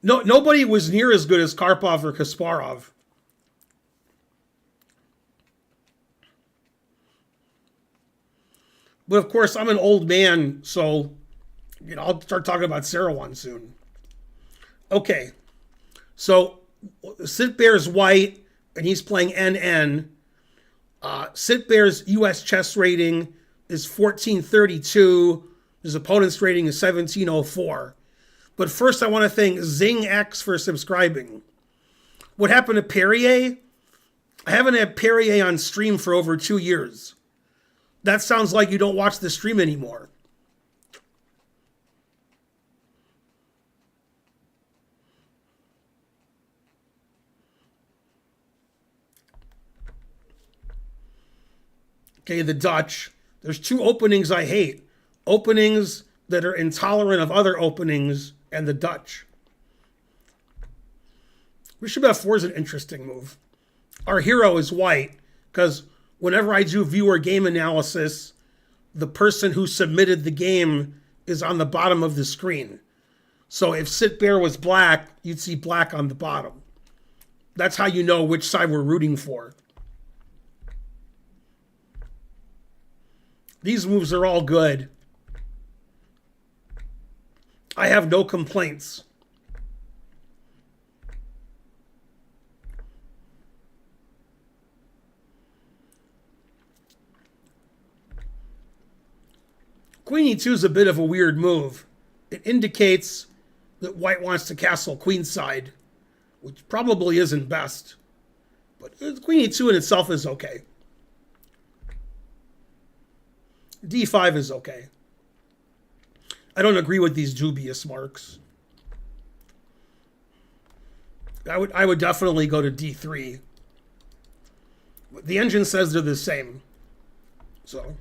No, nobody was near as good as Karpov or Kasparov. But of course, I'm an old man, so I'll start talking about Sarawan soon. Okay, so Sitbear's white, and he's playing NN. Sitbear's U.S. chess rating is 1432. His opponent's rating is 1704. But first, I want to thank ZingX for subscribing. What happened to Perrier? I haven't had Perrier on stream for over 2 years. That sounds like you don't watch the stream anymore. Okay, the Dutch. There's 2 openings I hate. Openings that are intolerant of other openings, and the Dutch. Bishop f4 is an interesting move. Our hero is white, because whenever I do viewer game analysis, the person who submitted the game is on the bottom of the screen. So if Sitbear was black, you'd see black on the bottom. That's how you know which side we're rooting for. These moves are all good. I have no complaints. Queen e2 is a bit of a weird move. It indicates that white wants to castle queenside, which probably isn't best. But queen e2 in itself is okay. D5 is okay. I don't agree with these dubious marks. I would definitely go to D3. The engine says they're the same. So.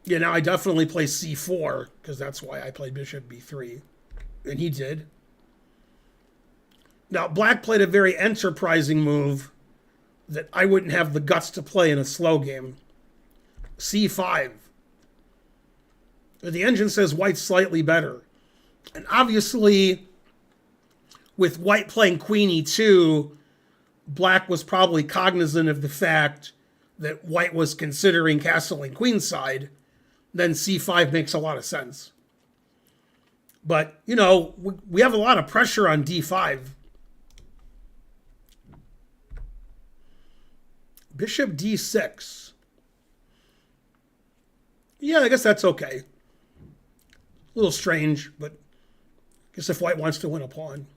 Yeah, now I definitely play C4, because that's why I played bishop B3. And he did. Now, black played a very enterprising move that I wouldn't have the guts to play in a slow game. C5. The engine says white's slightly better. And obviously, with white playing queen e2, black was probably cognizant of the fact that white was considering castling queenside. Then c5 makes a lot of sense. But, you know, we have a lot of pressure on d5. Bishop d6. Yeah, I guess that's okay. A little strange, but I guess if white wants to win a pawn.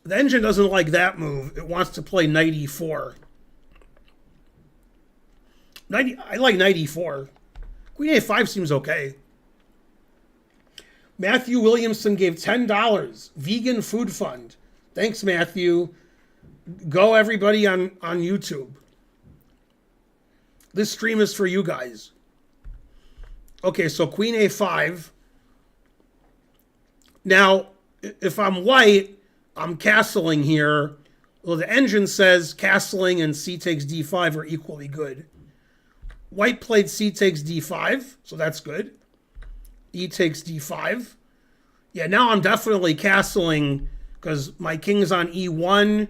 The engine doesn't like that move. It wants to play knight e4. I like knight e4. Queen a5 seems okay. Matthew Williamson gave $10. Vegan Food Fund. Thanks, Matthew. Go, everybody, on YouTube. This stream is for you guys. Okay, so queen a5. Now, if I'm white, I'm castling here. Well, the engine says castling and c takes d5 are equally good. White played c takes d5, so that's good. E takes d5. Yeah, now I'm definitely castling because my king's on e1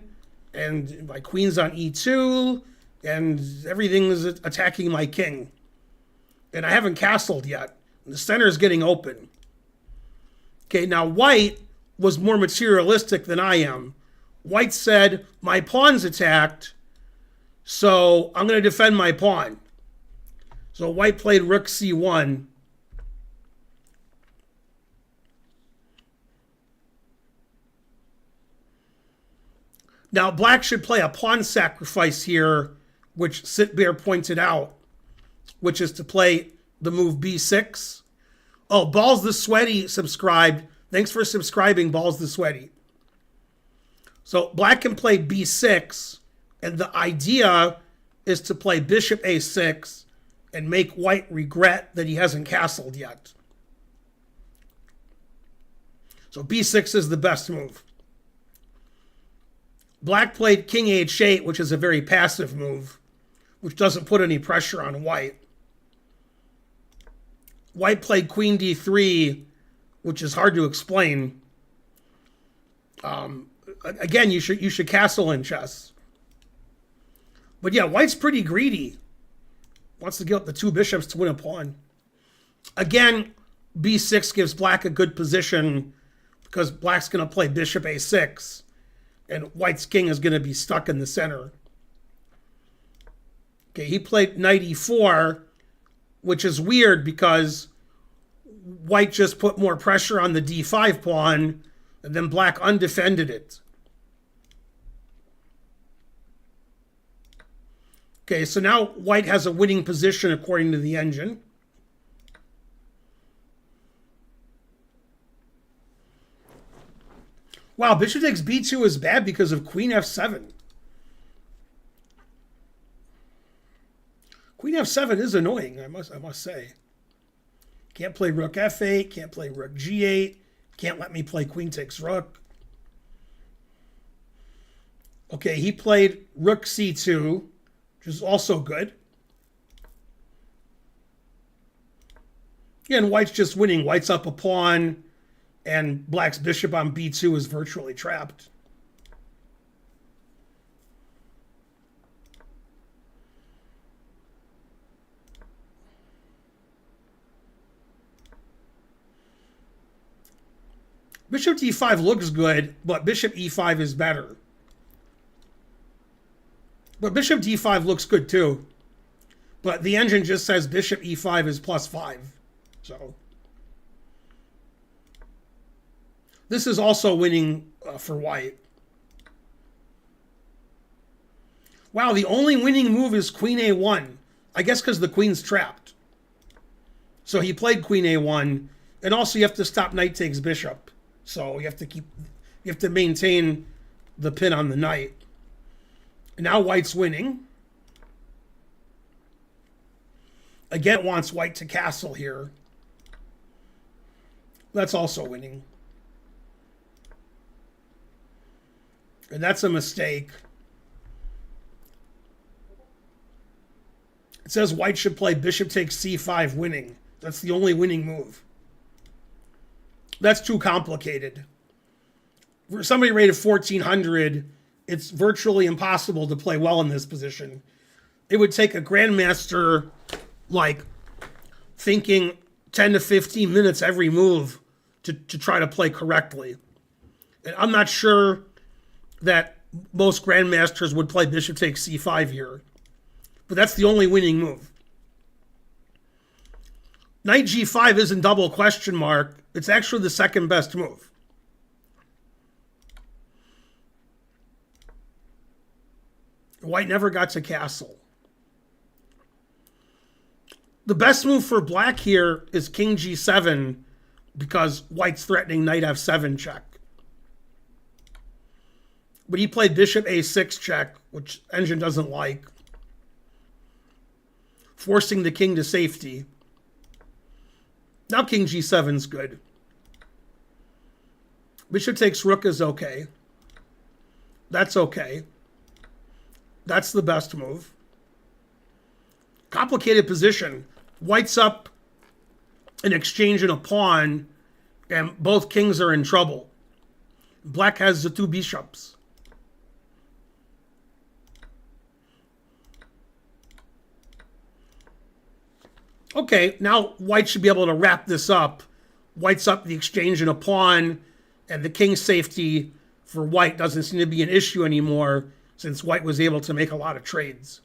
and my queen's on e2 and everything is attacking my king. And I haven't castled yet. The center is getting open. Okay, now white was more materialistic than I am. White said, my pawn's attacked, so I'm going to defend my pawn. So white played rook c1. Now black should play a pawn sacrifice here, which Sitbear pointed out, which is to play the move b6. Oh, Balls the Sweaty subscribed. Thanks for subscribing, Balls the Sweaty. So black can play b6, and the idea is to play bishop a6 and make white regret that he hasn't castled yet. So b6 is the best move. Black played king h8, which is a very passive move, which doesn't put any pressure on white. White played queen d3, which is hard to explain. Again, you should castle in chess. But yeah, white's pretty greedy. Wants to get the two bishops to win a pawn. Again, b6 gives black a good position because black's going to play bishop a6. And white's king is going to be stuck in the center. Okay, he played knight e4, which is weird because white just put more pressure on the d5 pawn, and then black undefended it. Okay, so now white has a winning position according to the engine. Wow, bishop takes b2 is bad because of queen f7. Queen f7 is annoying, I must say. Can't play rook f8, can't play rook g8, can't let me play queen takes rook. Okay, he played rook c2, which is also good. Again, white's just winning. White's up a pawn, and black's bishop on b2 is virtually trapped. Bishop d5 looks good, but bishop e5 is better. But bishop d5 looks good too. But the engine just says bishop e5 is +5. So This is also winning for white. Wow, the only winning move is queen a1. I guess because the queen's trapped. So he played queen a1, and also you have to stop knight takes bishop. So you have to maintain the pin on the knight. And now white's winning. Again, it wants white to castle here. That's also winning. And that's a mistake. It says white should play bishop takes c5 winning. That's the only winning move. That's too complicated. For somebody rated 1400, it's virtually impossible to play well in this position. It would take a grandmaster like thinking 10 to 15 minutes every move to try to play correctly. And I'm not sure that most grandmasters would play bishop takes c5 here. But that's the only winning move. Knight g5 isn't double question mark. It's actually the second best move. White never got to castle. The best move for black here is king g7 because white's threatening knight f7 check. But he played bishop a6 check, which engine doesn't like, forcing the king to safety. Now king g7's good. Bishop takes rook is okay. That's okay. That's the best move. Complicated position. White's up an exchange and a pawn, and both kings are in trouble. Black has the two bishops. Okay, now white should be able to wrap this up. White's up the exchange and a pawn, and the king's safety for white doesn't seem to be an issue anymore since white was able to make a lot of trades.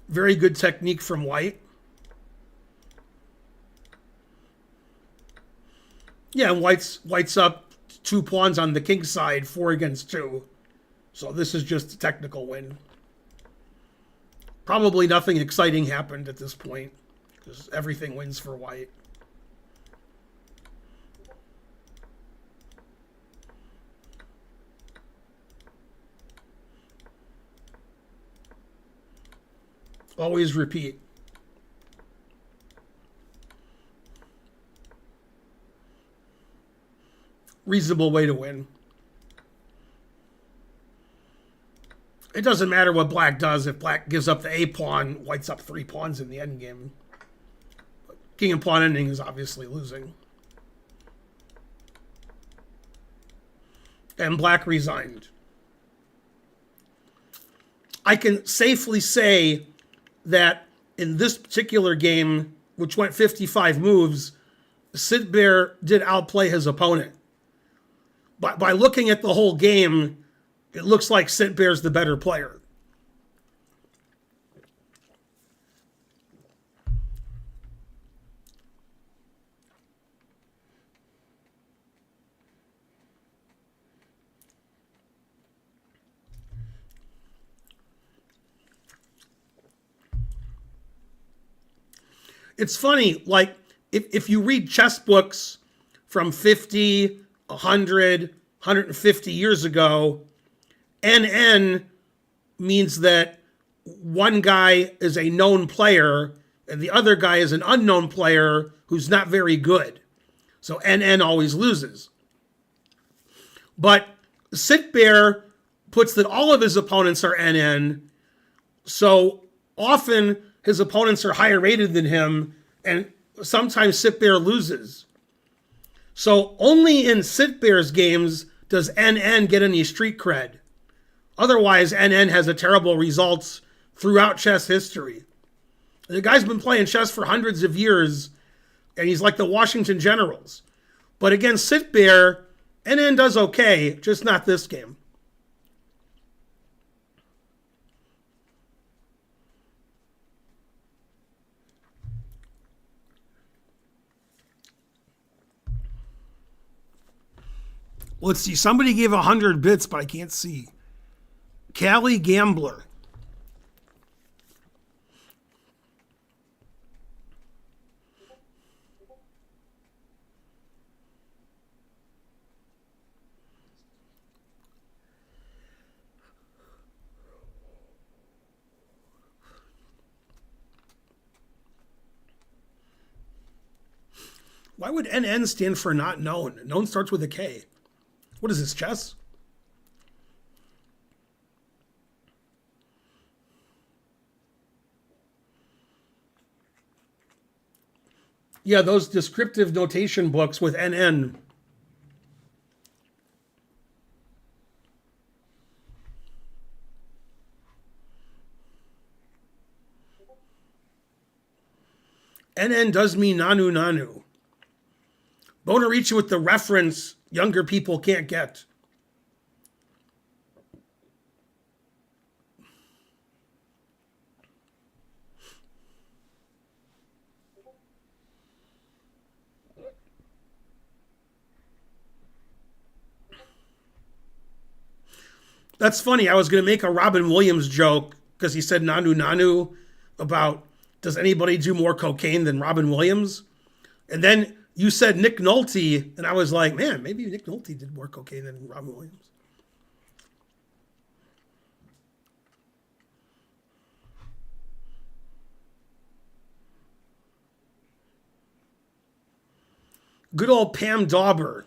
Very good technique from white. Yeah, and white's up 2 pawns on the king's side, 4 against 2. So this is just a technical win. Probably nothing exciting happened at this point, because everything wins for white. Always repeat. Reasonable way to win. It doesn't matter what black does. If black gives up the a pawn, white's up 3 pawns in the endgame. King and pawn ending is obviously losing. And black resigned. I can safely say that in this particular game, which went 55 moves, Sitbear did outplay his opponent. But by looking at the whole game, it looks like Sitbear's the better player. It's funny, like, if you read chess books from 50, 100, 150 years ago, NN means that one guy is a known player and the other guy is an unknown player who's not very good. So NN always loses. But Sitbear puts that all of his opponents are NN, so often his opponents are higher rated than him, and sometimes Sitbear loses. So only in Sitbear's games does NN get any street cred. Otherwise, NN has a terrible results throughout chess history. The guy's been playing chess for hundreds of years, and he's like the Washington Generals. But against Sitbear, NN does okay, just not this game. Let's see. Somebody gave 100 bits, but I can't see. Cali Gambler. Why would NN stand for not known? Known starts with a K. What is this, chess? Yeah, those descriptive notation books with NN. NN does mean Nanu Nanu. Bonaricha with the reference younger people can't get. That's funny. I was going to make a Robin Williams joke because he said Nanu Nanu about does anybody do more cocaine than Robin Williams? And then you said Nick Nolte, and I was like, man, maybe Nick Nolte did more cocaine than Robin Williams. Good old Pam Dauber.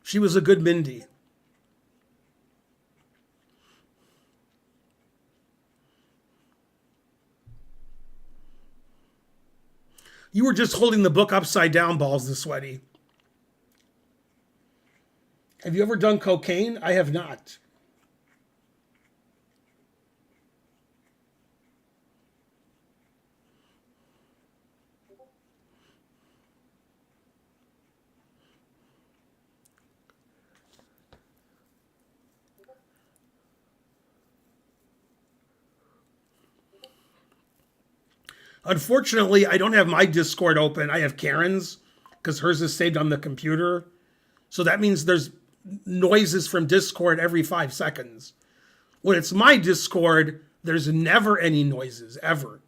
She was a good Mindy. You were just holding the book upside down, Balls the Sweaty. Have you ever done cocaine? I have not. Unfortunately, I don't have my Discord open. I have Karen's because hers is saved on the computer. So that means there's noises from Discord every 5 seconds. When it's my Discord, there's never any noises, ever.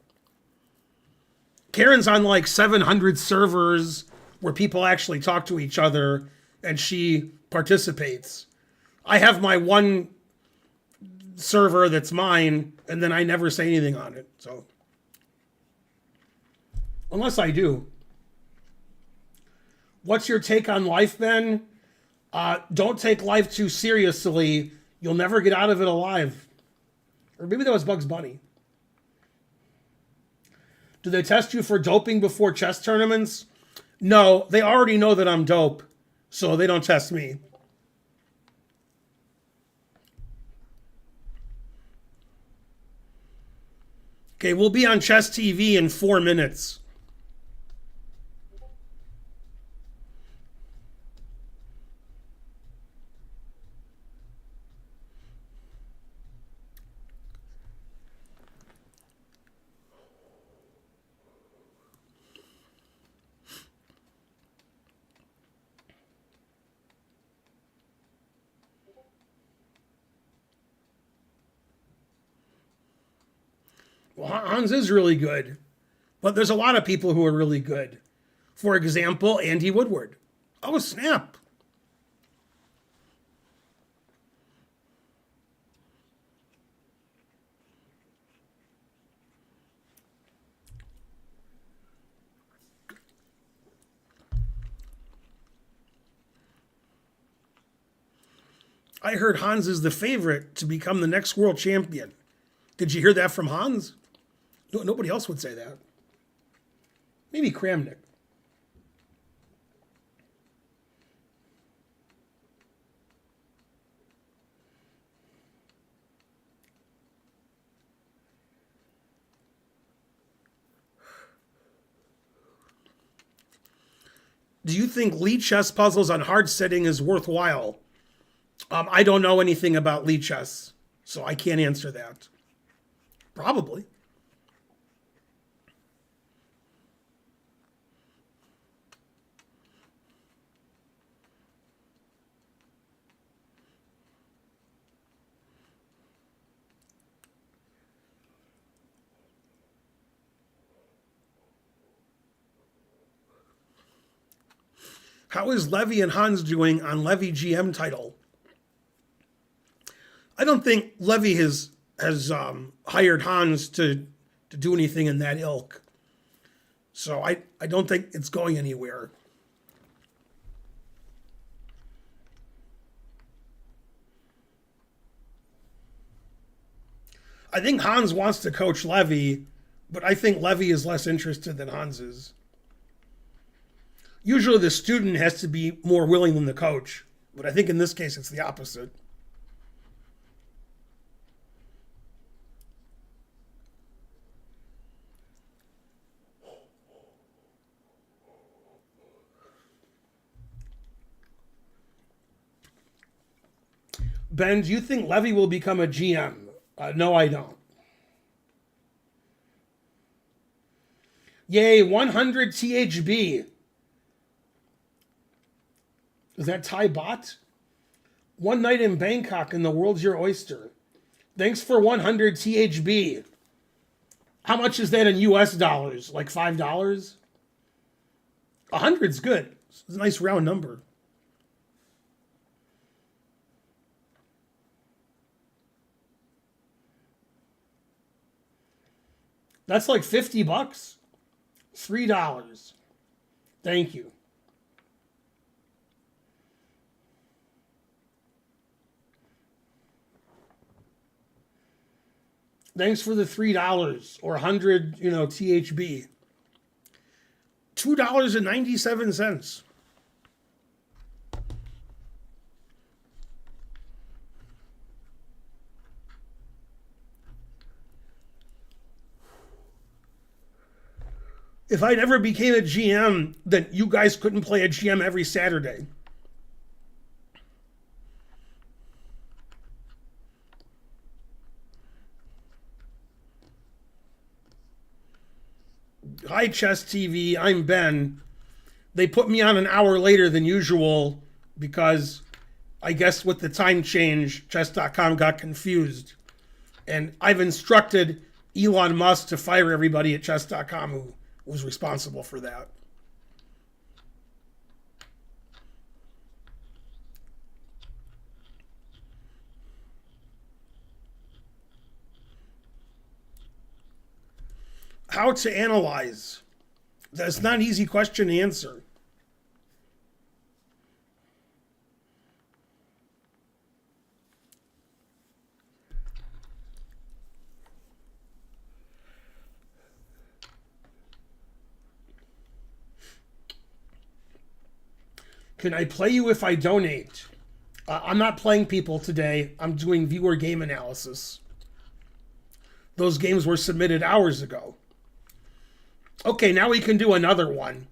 Karen's on like 700 servers where people actually talk to each other and she participates. I have my one server that's mine and then I never say anything on it. So, unless I do. What's your take on life, Ben? Don't take life too seriously. You'll never get out of it alive. Or maybe that was Bugs Bunny. Do they test you for doping before chess tournaments? No, they already know that I'm dope, so they don't test me. Okay, we'll be on Chess TV in 4 minutes. Well, Hans is really good, but there's a lot of people who are really good. For example, Andy Woodward. Oh, snap. I heard Hans is the favorite to become the next world champion. Did you hear that from Hans? No, nobody else would say that. Maybe Kramnik. Do you think lead chess puzzles on hard setting is worthwhile? I don't know anything about lead chess, so I can't answer that. Probably. How is Levy and Hans doing on Levy GM title? I don't think Levy has hired Hans to do anything in that ilk. So I don't think it's going anywhere. I think Hans wants to coach Levy, but I think Levy is less interested than Hans is. Usually the student has to be more willing than the coach, but I think in this case it's the opposite. Ben, do you think Levy will become a GM? No, I don't. Yay, 100 THB. Is that Thai bot? One night in Bangkok and the world's your oyster. Thanks for 100 THB. How much is that in US dollars? Like $5? 100's good. It's a nice round number. That's like $50. $3. Thank you. Thanks for the $3 or 100, THB. $2.97. If I never became a GM, then you guys couldn't play a GM every Saturday. Hi, Chess TV. I'm Ben. They put me on an hour later than usual because I guess with the time change, chess.com got confused. And I've instructed Elon Musk to fire everybody at chess.com who was responsible for that. How to analyze? That's not an easy question to answer. Can I play you if I donate? I'm not playing people today. I'm doing viewer game analysis. Those games were submitted hours ago. Okay, now we can do another one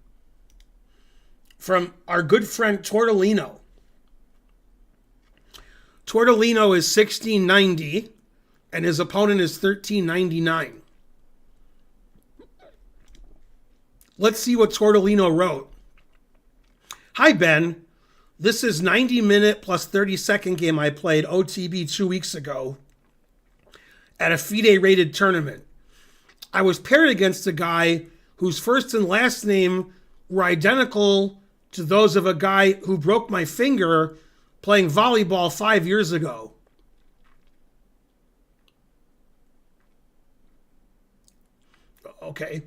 from our good friend Tortolino. Tortolino is 1690 and his opponent is 1399. Let's see what Tortolino wrote. Hi, Ben. This is 90-minute plus 30-second game I played OTB 2 weeks ago at a FIDE-rated tournament. I was paired against a guy whose first and last name were identical to those of a guy who broke my finger playing volleyball 5 years ago. Okay.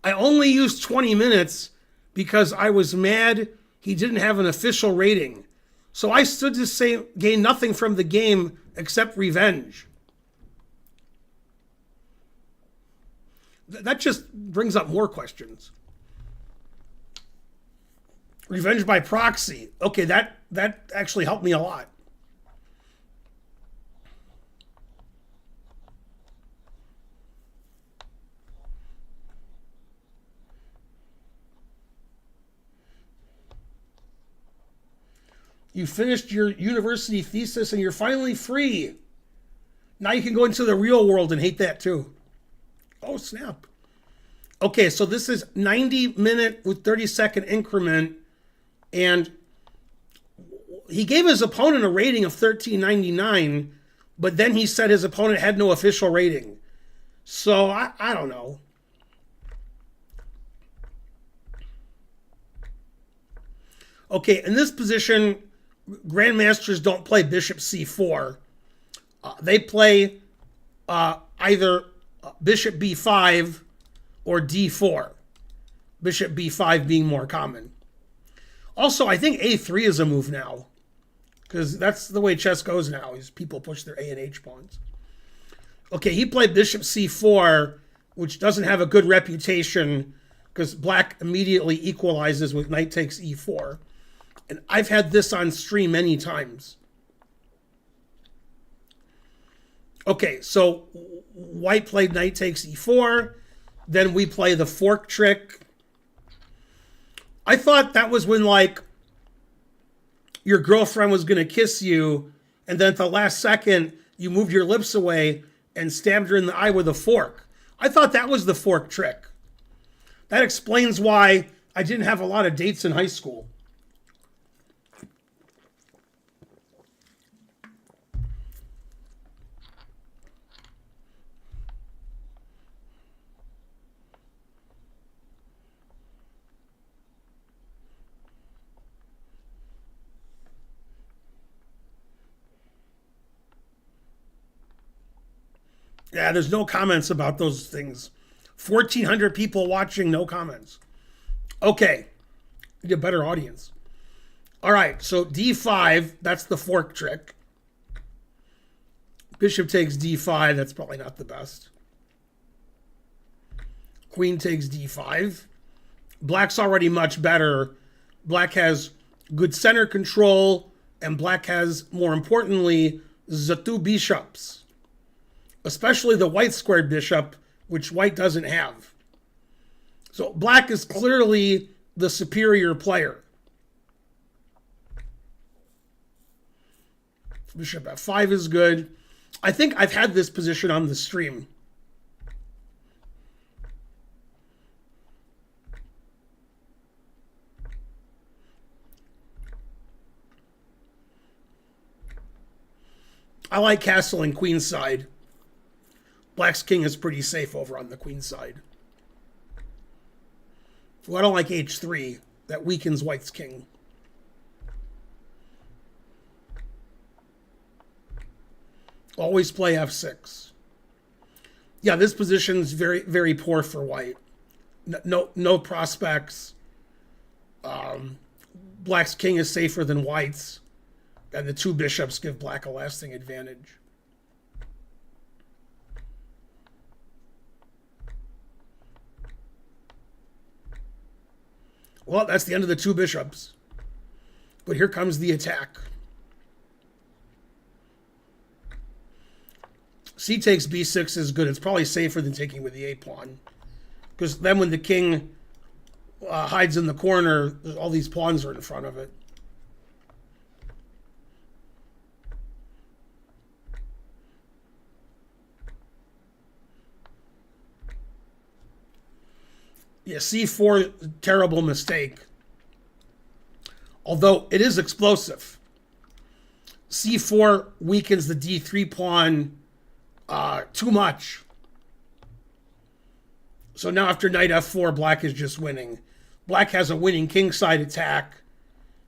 I only used 20 minutes because I was mad he didn't have an official rating. So I stood to gain nothing from the game except revenge. That just brings up more questions. Revenge by proxy. Okay, that actually helped me a lot. You finished your university thesis and you're finally free. Now you can go into the real world and hate that too. Oh, snap. Okay, so this is 90-minute with 30-second increment. And he gave his opponent a rating of 1399, but then he said his opponent had no official rating. So I don't know. Okay, in this position, grandmasters don't play bishop c4. They play either bishop b5 or d4. Bishop b5 being more common. Also, I think a3 is a move now, because that's the way chess goes now, is people push their a and h pawns. Okay, he played bishop c4, which doesn't have a good reputation, because black immediately equalizes with knight takes e4. And I've had this on stream many times. Okay, so white played knight takes e4. Then we play the fork trick. I thought that was when, like, your girlfriend was going to kiss you, and then at the last second, you moved your lips away and stabbed her in the eye with a fork. I thought that was the fork trick. That explains why I didn't have a lot of dates in high school. Yeah, there's no comments about those things. 1,400 people watching, no comments. Okay, need a better audience. All right, so d5, that's the fork trick. Bishop takes d5, that's probably not the best. Queen takes d5. Black's already much better. Black has good center control, and black has, more importantly, the two bishops. Especially the white squared bishop, which white doesn't have. So black is clearly the superior player. Bishop f5 is good. I think I've had this position on the stream. I like castle and queen side. Black's king is pretty safe over on the queen side. Well, I don't like h3. That weakens white's king. Always play f6. Yeah, this position is very, very poor for white. No prospects. Black's king is safer than white's. And the two bishops give black a lasting advantage. Well, that's the end of the two bishops. But here comes the attack. C takes b6 is good. It's probably safer than taking with the a pawn. Because then when the king hides in the corner, all these pawns are in front of it. Yeah, c4, terrible mistake. Although it is explosive. c4 weakens the d3 pawn too much. So now after knight f4, black is just winning. Black has a winning kingside attack.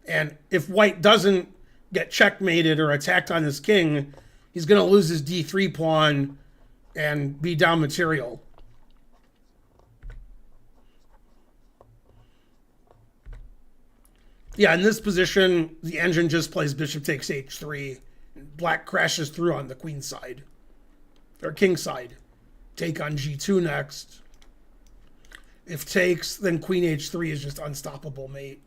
And if white doesn't get checkmated or attacked on his king, he's going to lose his d3 pawn and be down material. Yeah, in this position, the engine just plays bishop takes h3. Black crashes through on the queen side. Or king side. Take on g2 next. If takes, then queen h3 is just unstoppable mate.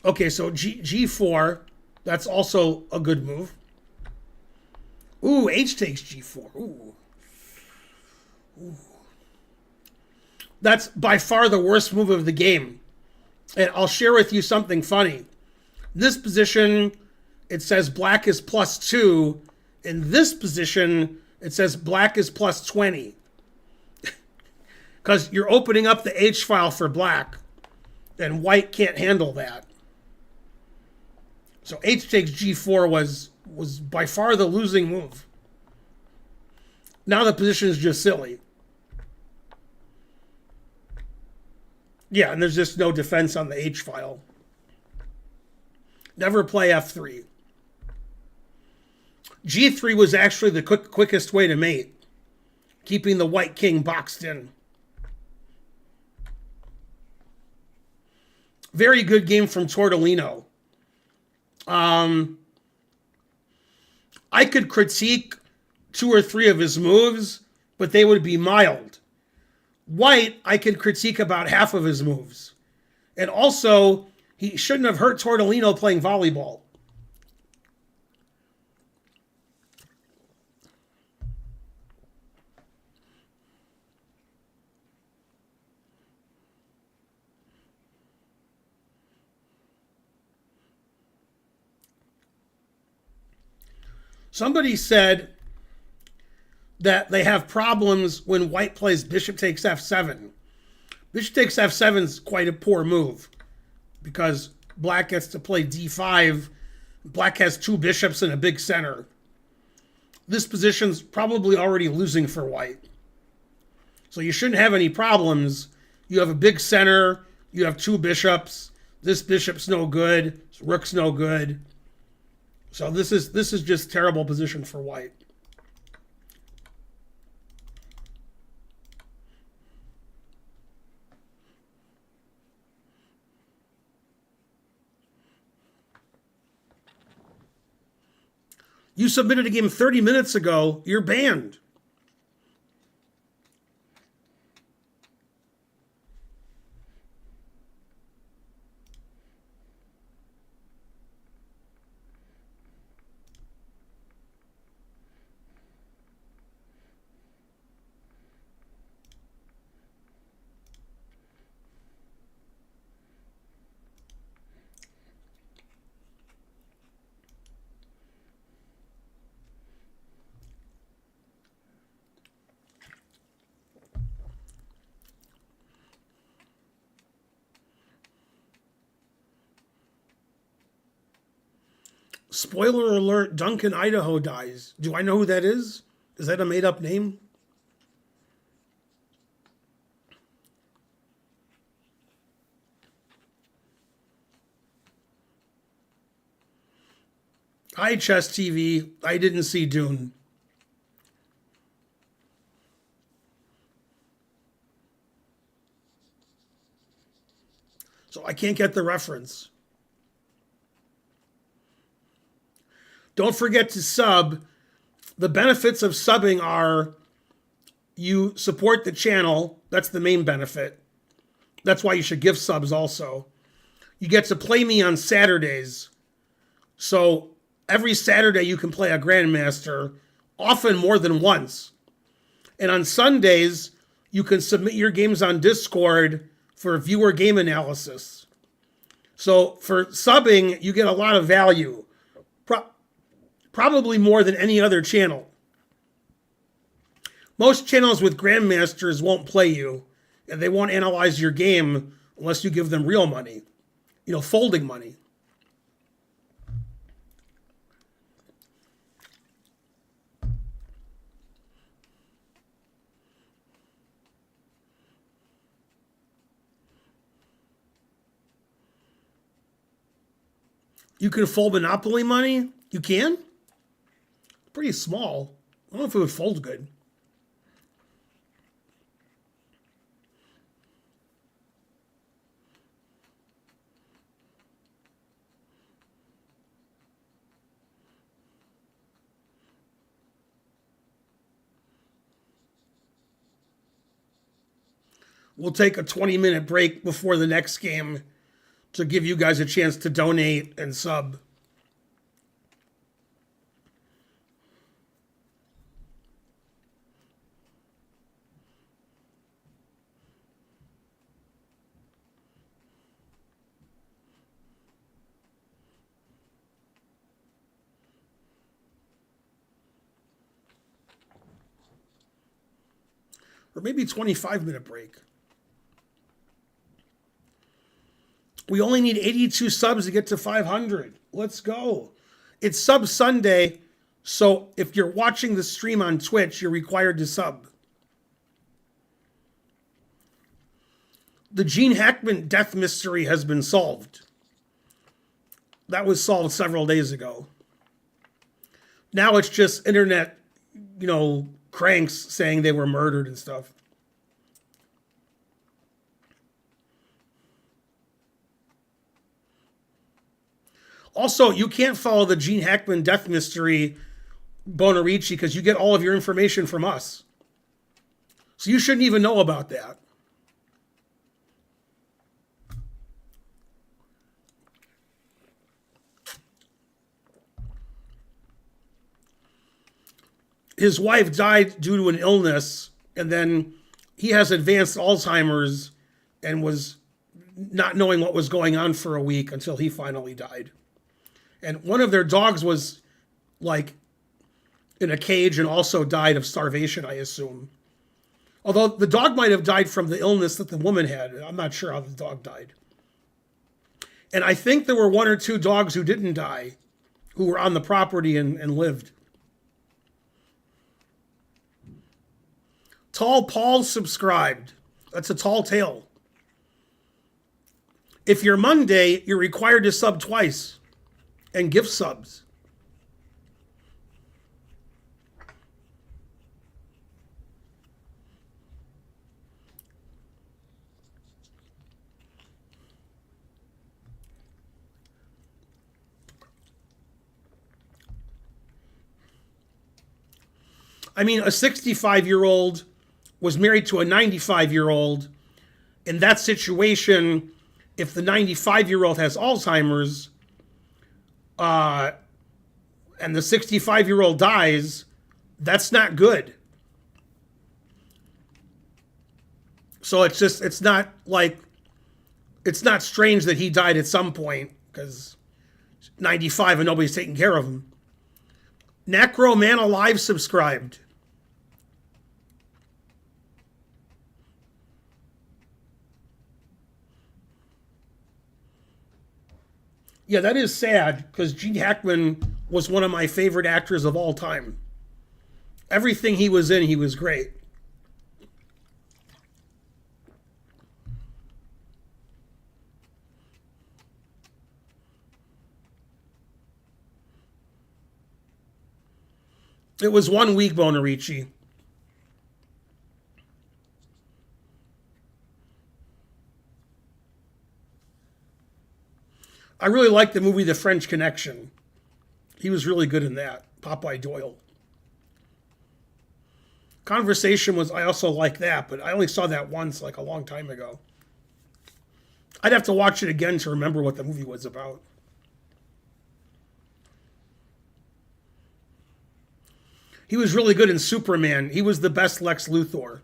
Okay, so g4, that's also a good move. Ooh, h takes g4. Ooh. That's by far the worst move of the game. And I'll share with you something funny. This position, it says black is +2. In this position, it says black is +20. Because you're opening up the H file for black. And white can't handle that. So H takes G4 was by far the losing move. Now the position is just silly. Yeah, and there's just no defense on the H file. Never play F3. G3 was actually the quickest way to mate, keeping the white king boxed in. Very good game from Torino. I could critique 2 or 3 of his moves, but they would be mild. White, I could critique about half of his moves. And also, he shouldn't have hurt Torino playing volleyball. Somebody said that they have problems when white plays bishop takes f7. Bishop takes f7 is quite a poor move because black gets to play d5. Black has 2 bishops and a big center. This position's probably already losing for white. So you shouldn't have any problems. You have a big center. You have 2 bishops. This bishop's no good. This rook's no good. So this is just terrible position for white. You submitted a game 30 minutes ago. You're banned. Spoiler alert, Duncan Idaho dies. Do I know who that is? Is that a made-up name? Hi, Chess TV. I didn't see Dune. So I can't get the reference. Don't forget to sub. The benefits of subbing are you support the channel. That's the main benefit. That's why you should give subs also. You get to play me on Saturdays. So every Saturday you can play a Grandmaster, often more than once. And on Sundays, you can submit your games on Discord for viewer game analysis. So for subbing, you get a lot of value. Probably more than any other channel. Most channels with Grandmasters won't play you, and they won't analyze your game unless you give them real money. You know, folding money. You can fold Monopoly money? You can? Pretty small. I don't know if it would fold good. We'll take a 20-minute break before the next game to give you guys a chance to donate and sub. Or maybe 25-minute break. We only need 82 subs to get to 500. Let's go. It's Sub Sunday, so if you're watching the stream on Twitch, you're required to sub. The Gene Hackman death mystery has been solved. That was solved several days ago. Now it's just internet, cranks saying they were murdered and stuff. Also, you can't follow the Gene Hackman death mystery, Bonarici, because you get all of your information from us. So you shouldn't even know about that. His wife died due to an illness, and then he has advanced Alzheimer's and was not knowing what was going on for a week until he finally died. And one of their dogs was like in a cage and also died of starvation, I assume. Although the dog might have died from the illness that the woman had. I'm not sure how the dog died. And I think there were one or two dogs who didn't die, who were on the property and lived. Tall Paul subscribed. That's a tall tale. If you're Monday, you're required to sub twice and gift subs. I mean, a 65-year-old was married to a 95-year-old. In that situation, if the 95-year-old has Alzheimer's and the 65-year-old dies, that's not good. So it's not strange that he died at some point because 95 and nobody's taking care of him. Necro Man Alive subscribed. Yeah, that is sad because Gene Hackman was one of my favorite actors of all time. Everything he was in, he was great. It was 1 week, Bonarici. I really liked the movie The French Connection. He was really good in that. Popeye Doyle. Conversation was, I also like that, but I only saw that once, like a long time ago. I'd have to watch it again to remember what the movie was about. He was really good in Superman. He was the best Lex Luthor.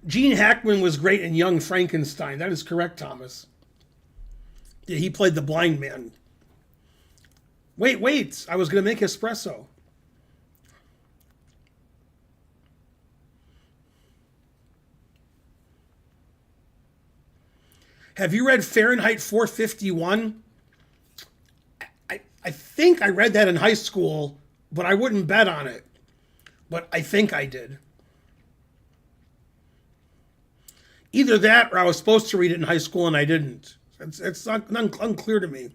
Gene Hackman was great in Young Frankenstein. That is correct, Thomas. Yeah, he played the blind man. Wait. I was going to make espresso. Have you read Fahrenheit 451? I think I read that in high school, but I wouldn't bet on it. But I think I did. Either that or I was supposed to read it in high school and I didn't. It's unclear to me.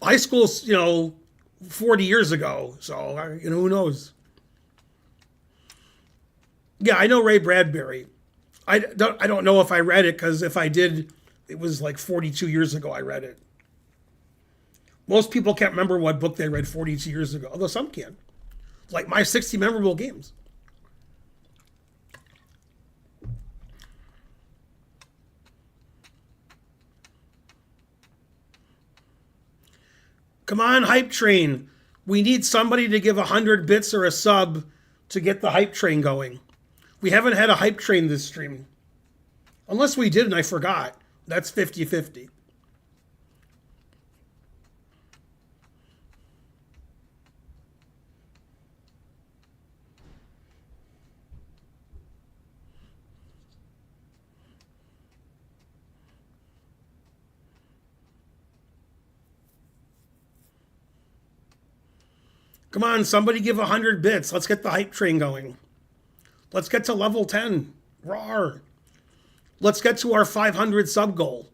High school's, 40 years ago, so, who knows? Yeah, I know Ray Bradbury. I don't know if I read it, because if I did, it was like 42 years ago I read it. Most people can't remember what book they read 42 years ago, although some can. Like my 60 memorable games. Come on, Hype Train. We need somebody to give 100 bits or a sub to get the Hype Train going. We haven't had a Hype Train this stream. Unless we did and I forgot. That's 50-50. Come on, somebody give 100 bits. Let's get the hype train going. Let's get to level 10. Roar. Let's get to our 500 sub goal.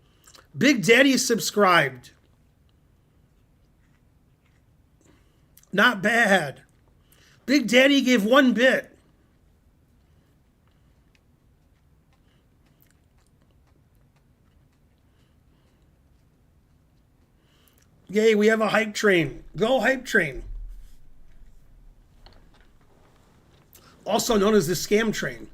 Big Daddy subscribed. Not bad. Big Daddy gave 1 bit. Yay, we have a hype train. Go hype train. Also known as the scam train.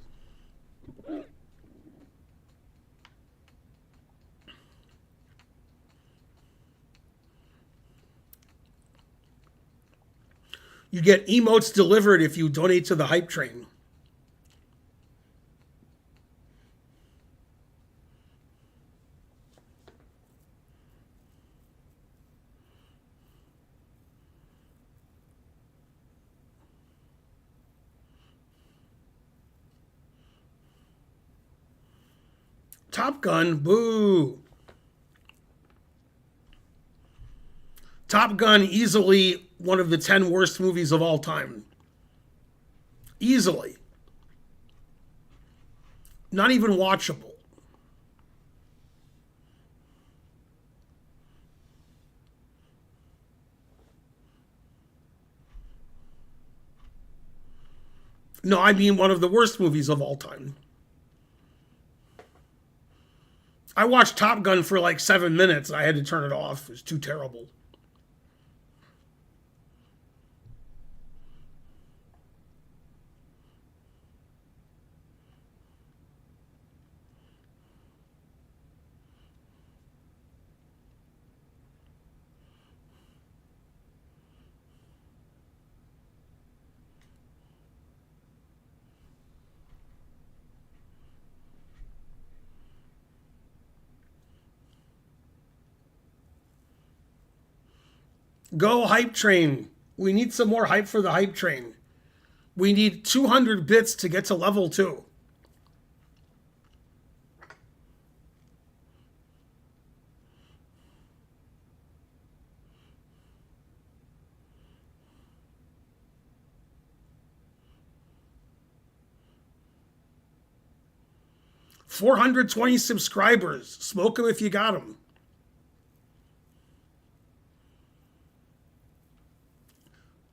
You get emotes delivered if you donate to the hype train. Top Gun, boo. Top Gun, easily one of the 10 worst movies of all time. Easily. Not even watchable. No, I mean one of the worst movies of all time. I watched Top Gun for like 7 minutes. I had to turn it off. It was too terrible. Go hype train. We need some more hype for the hype train. We need 200 bits to get to level 2. $420 subscribers. Smoke them if you got them.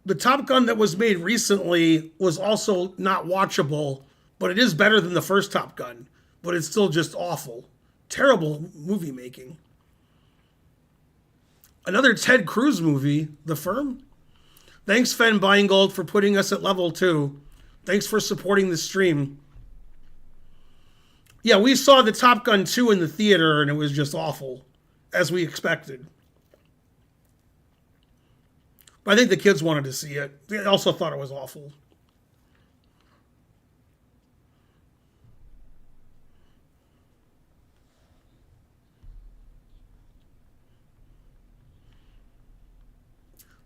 The Top Gun that was made recently was also not watchable, but it is better than the first Top Gun. But it's still just awful. Terrible movie making. Another Ted Cruz movie, The Firm. Thanks, Fen Beingold, for putting us at level 2. Thanks for supporting the stream. Yeah, we saw the Top Gun 2 in the theater, and it was just awful, as we expected. But I think the kids wanted to see it. They also thought it was awful.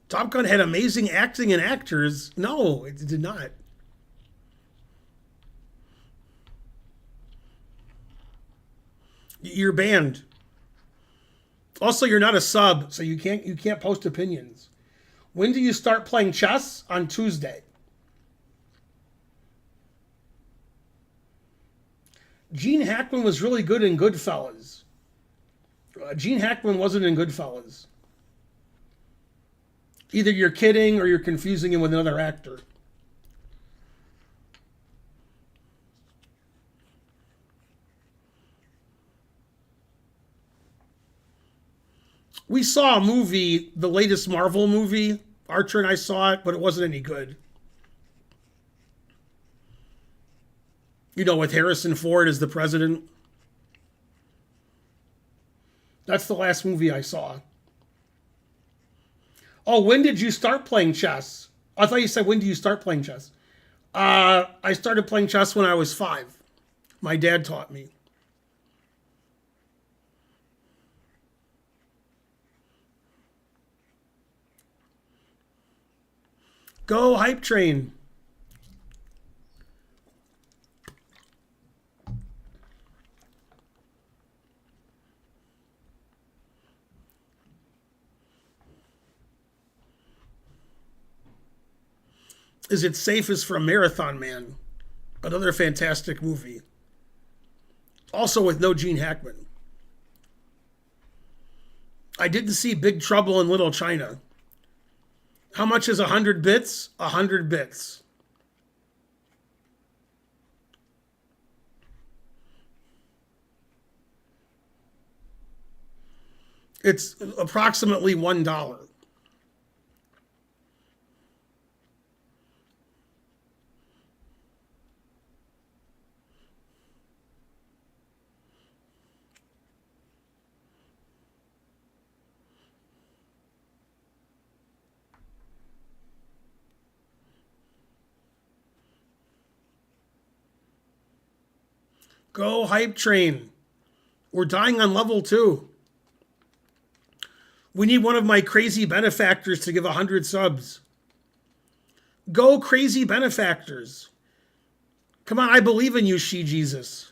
Top Gun had amazing acting and actors. No, it did not. You're banned. Also, you're not a sub, so you can't post opinions. When do you start playing chess? On Tuesday. Gene Hackman was really good in Goodfellas. Gene Hackman wasn't in Goodfellas. Either you're kidding or you're confusing him with another actor. We saw a movie, the latest Marvel movie. Archer and I saw it, but it wasn't any good. You know, with Harrison Ford as the president. That's the last movie I saw. Oh, when did you start playing chess? I thought you said, when did you start playing chess? I started playing chess when I was 5. My dad taught me. Go hype train. is It's Safe is from Marathon Man. Another fantastic movie. Also with no Gene Hackman. I didn't see Big Trouble in Little China. How much is 100 bits? 100 bits. It's approximately $1. Go Hype Train. We're dying on level 2. We need one of my crazy benefactors to give 100 subs. Go crazy benefactors. Come on, I believe in you, She Jesus.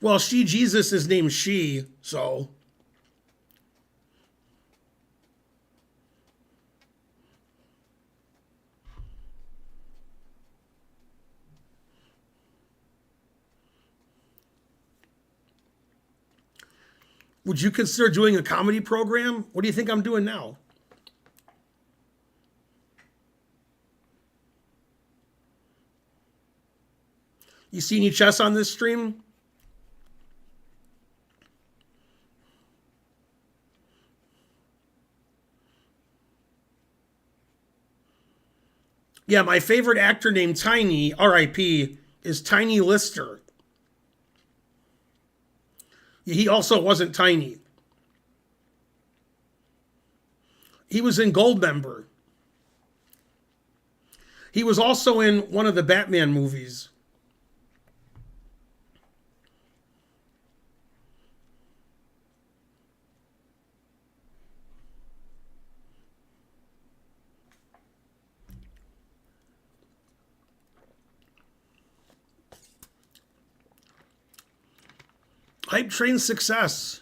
Well, She Jesus is named She, so. Would you consider doing a comedy program? What do you think I'm doing now? You see any chess on this stream? Yeah, my favorite actor named Tiny, R.I.P., is Tiny Lister. He also wasn't tiny. He was in Goldmember. He was also in one of the Batman movies. Hype Train success.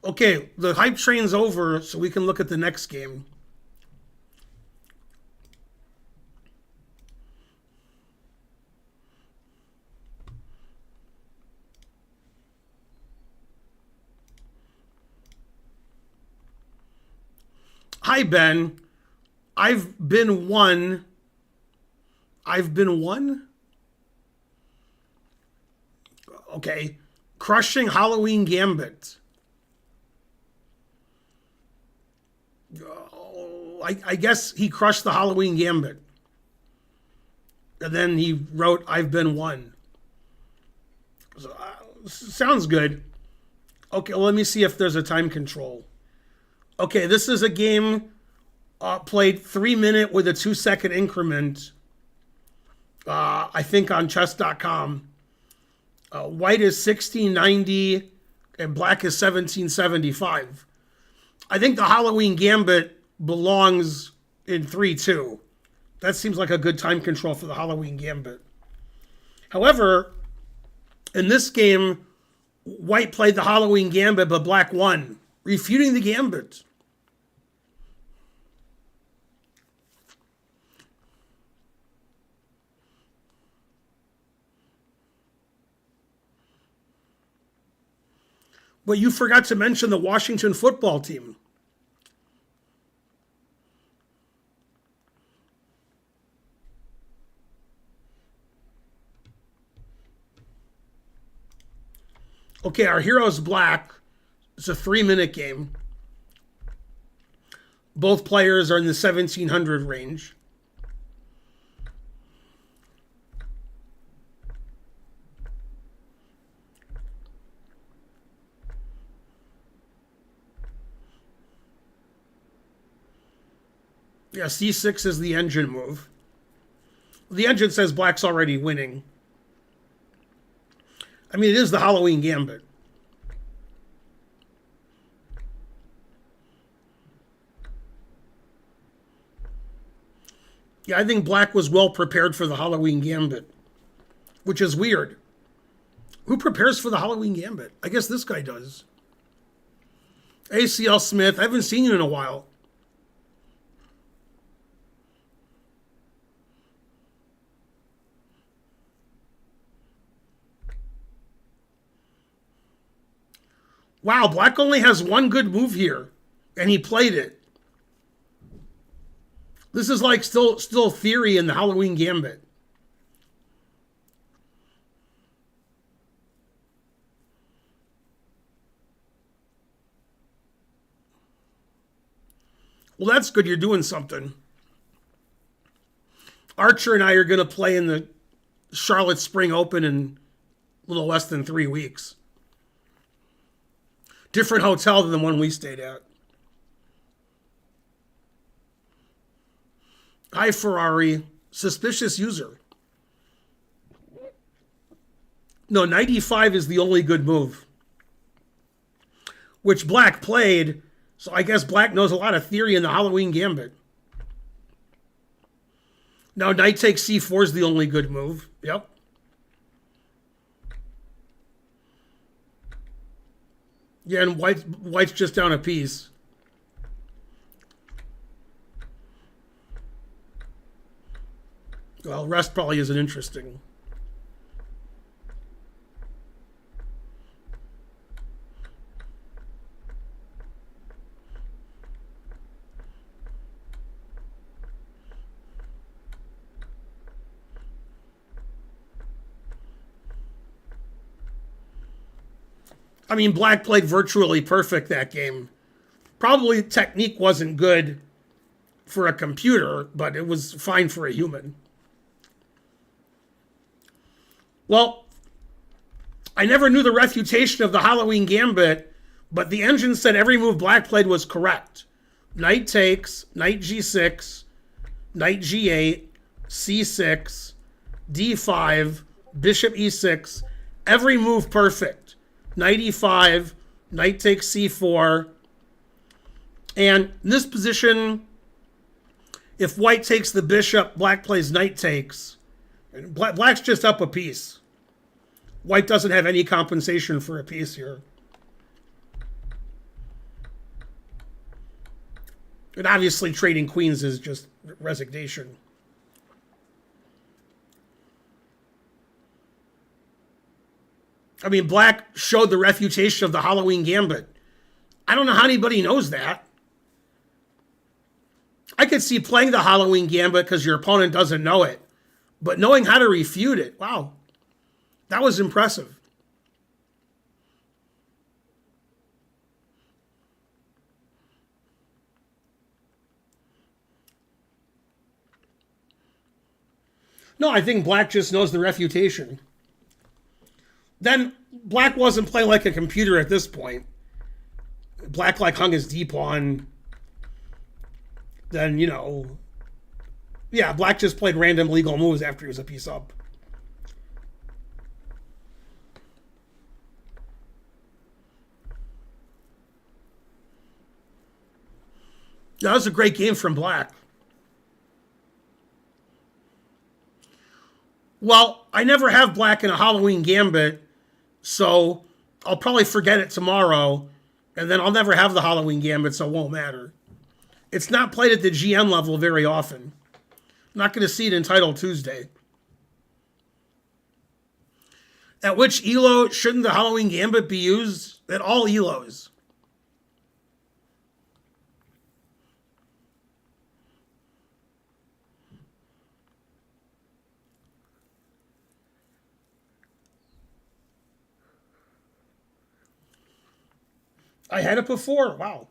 Okay, the hype train's over, so we can look at the next game. Hi, Ben. I've been one. Okay. Crushing Halloween Gambit. I guess he crushed the Halloween Gambit. And then he wrote, I've been one. So, sounds good. Okay, well, let me see if there's a time control. Okay, this is a game played 3 minute with a 2 second increment. I think on chess.com. White is 1690 and black is 1775. I think the Halloween Gambit belongs in 3-2. That seems like a good time control for the Halloween Gambit. However, in this game, White played the Halloween Gambit, but black won, refuting the Gambit. But you forgot to mention the Washington football team. Okay, our hero's black. It's a 3 minute game. Both players are in the 1700 range. Yeah, c6 is the engine move. The engine says black's already winning. I mean, it is the Halloween Gambit. Yeah, I think black was well prepared for the Halloween Gambit, which is weird. Who prepares for the Halloween Gambit? I guess this guy does. ACL Smith, I haven't seen you in a while. Wow, black only has one good move here, and he played it. This is like still theory in the Halloween Gambit. Well, that's good. You're doing something. Archer and I are going to play in the Charlotte Spring Open in a little less than 3 weeks. Different hotel than the one we stayed at. Hi, Ferrari. Suspicious user. No, 95 is the only good move. Which black played, so I guess black knows a lot of theory in the Halloween Gambit. Now, knight takes c4 is the only good move. Yep. Yeah, and white's just down a piece. Well, rest probably isn't interesting. I mean, black played virtually perfect that game. Probably technique wasn't good for a computer, but it was fine for a human. Well, I never knew the refutation of the Halloween Gambit, but the engine said every move black played was correct. Knight takes, knight g6, knight g8, c6, d5, bishop e6. Every move perfect. Knight e5, knight takes c4. And in this position, if white takes the bishop, black plays knight takes. And black's just up a piece. White doesn't have any compensation for a piece here. And obviously trading queens is just resignation. I mean, black showed the refutation of the Halloween Gambit. I don't know how anybody knows that. I could see playing the Halloween Gambit because your opponent doesn't know it. But knowing how to refute it, wow. That was impressive. No, I think black just knows the refutation. Then black wasn't playing like a computer at this point. Black like hung his D pawn. Then, yeah, black just played random legal moves after he was a piece up. That was a great game from black. Well, I never have black in a Halloween Gambit, so I'll probably forget it tomorrow, and then I'll never have the Halloween Gambit, so it won't matter. It's not played at the GM level very often. I'm not going to see it in Title Tuesday. At which ELO shouldn't the Halloween Gambit be used? At all ELOs. I had it before. Wow.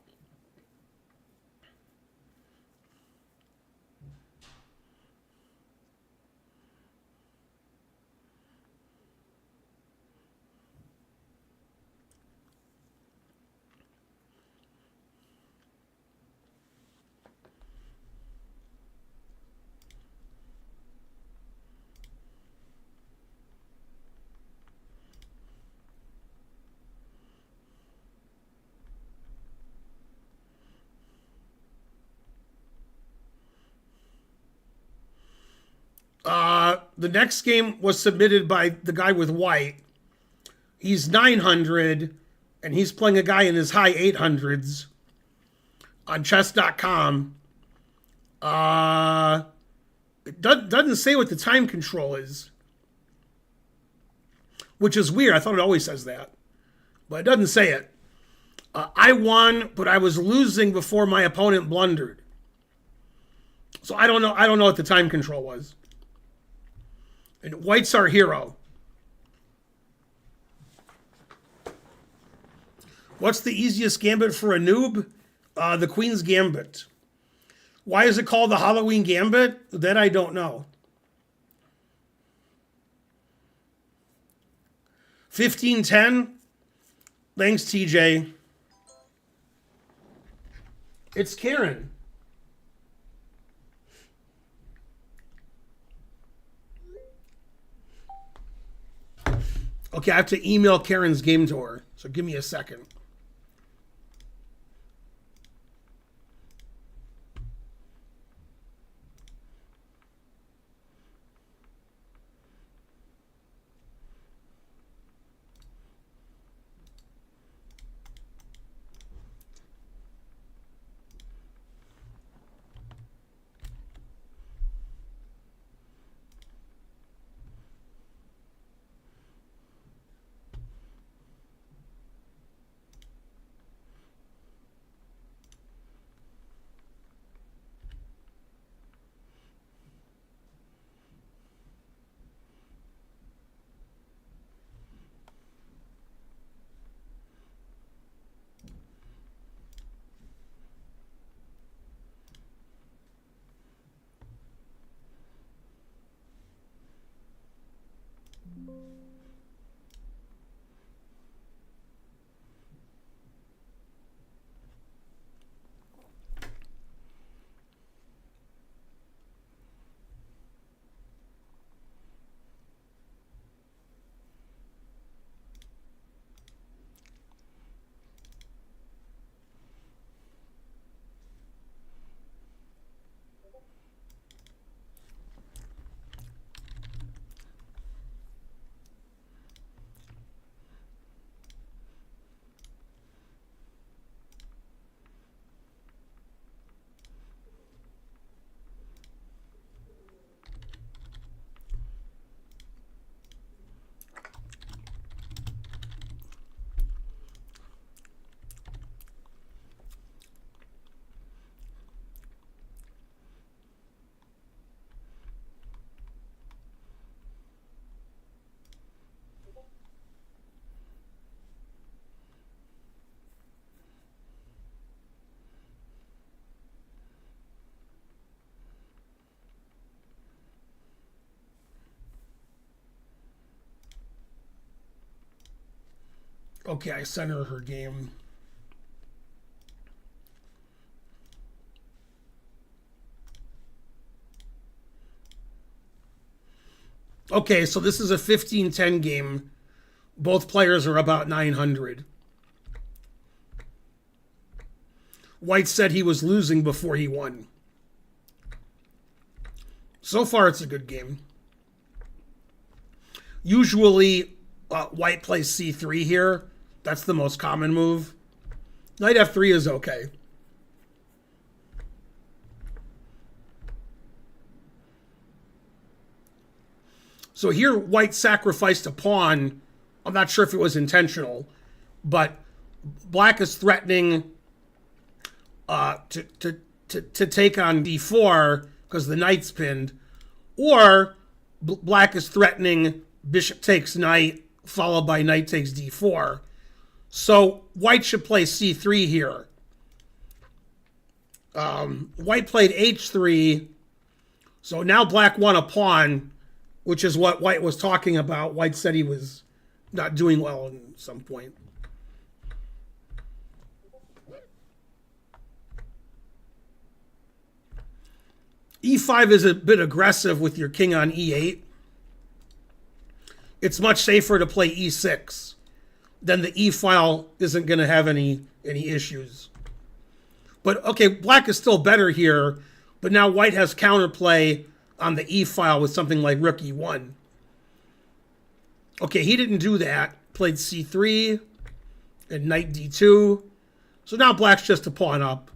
The next game was submitted by the guy with white. He's 900, and he's playing a guy in his high 800s on chess.com. It doesn't say what the time control is, which is weird. I thought it always says that, but it doesn't say it. I won, but I was losing before my opponent blundered. So I don't know. I don't know what the time control was. And white's our hero. What's the easiest gambit for a noob? The Queen's Gambit. Why is it called the Halloween Gambit? That I don't know. 1510. Thanks, TJ. It's Karen. Okay, I have to email Karen's game to her, so give me a second. Okay, I sent her game. Okay, so this is a 15-10 game. Both players are about 900. White said he was losing before he won. So far, it's a good game. Usually, white plays c3 here. That's the most common move. Knight f3 is okay. So here, white sacrificed a pawn. I'm not sure if it was intentional, but black is threatening to take on d4 because the knight's pinned, or black is threatening bishop takes knight followed by knight takes d4. So white should play c3 here. White played h3, so now black won a pawn, which is what white was talking about. White said he was not doing well at some point. e5 is a bit aggressive with your king on e8. It's much safer to play e6. Then the e file isn't going to have any issues. But okay, black is still better here, but now white has counterplay on the E file with something like rook E1. Okay, he didn't do that. Played C3 and knight D2. So now black's just a pawn up.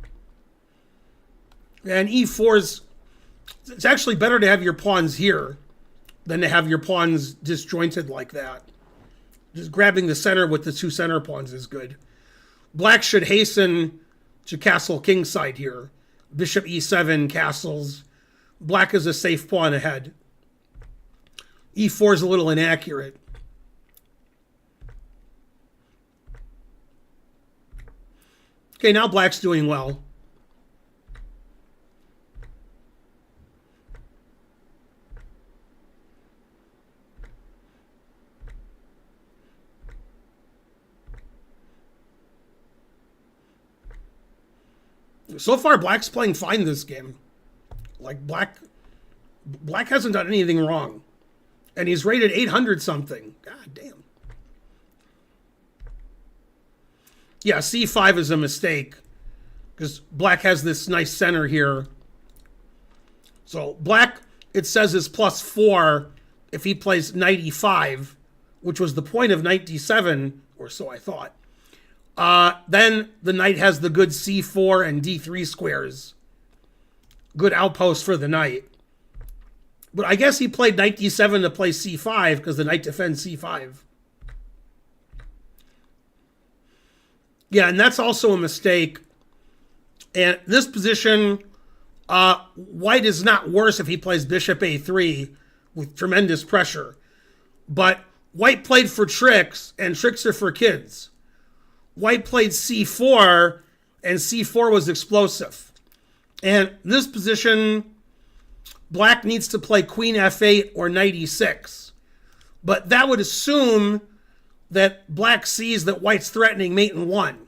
And E4's... It's actually better to have your pawns here than to have your pawns disjointed like that. Just grabbing the center with the two center pawns is good. Black should hasten to castle kingside here. Bishop E7 castles. Black is a safe pawn ahead. E4 is a little inaccurate. Okay, now black's doing well. So far, black's playing fine this game. Like, black hasn't done anything wrong. And he's rated 800 something. God damn. Yeah, C5 is a mistake. Because black has this nice center here. So black, it says, is +4 if he plays knight E5, which was the point of knight D7, or so I thought. Then the knight has the good C4 and D3 squares. Good outpost for the knight. But I guess he played knight D7 to play C5 because the knight defends C5. Yeah, and that's also a mistake. And this position, white is not worse if he plays bishop A3 with tremendous pressure. But white played for tricks, and tricks are for kids. White played C4, and C4 was explosive. And this position, black needs to play queen F8 or knight E6. But that would assume that black sees that white's threatening mate in 1.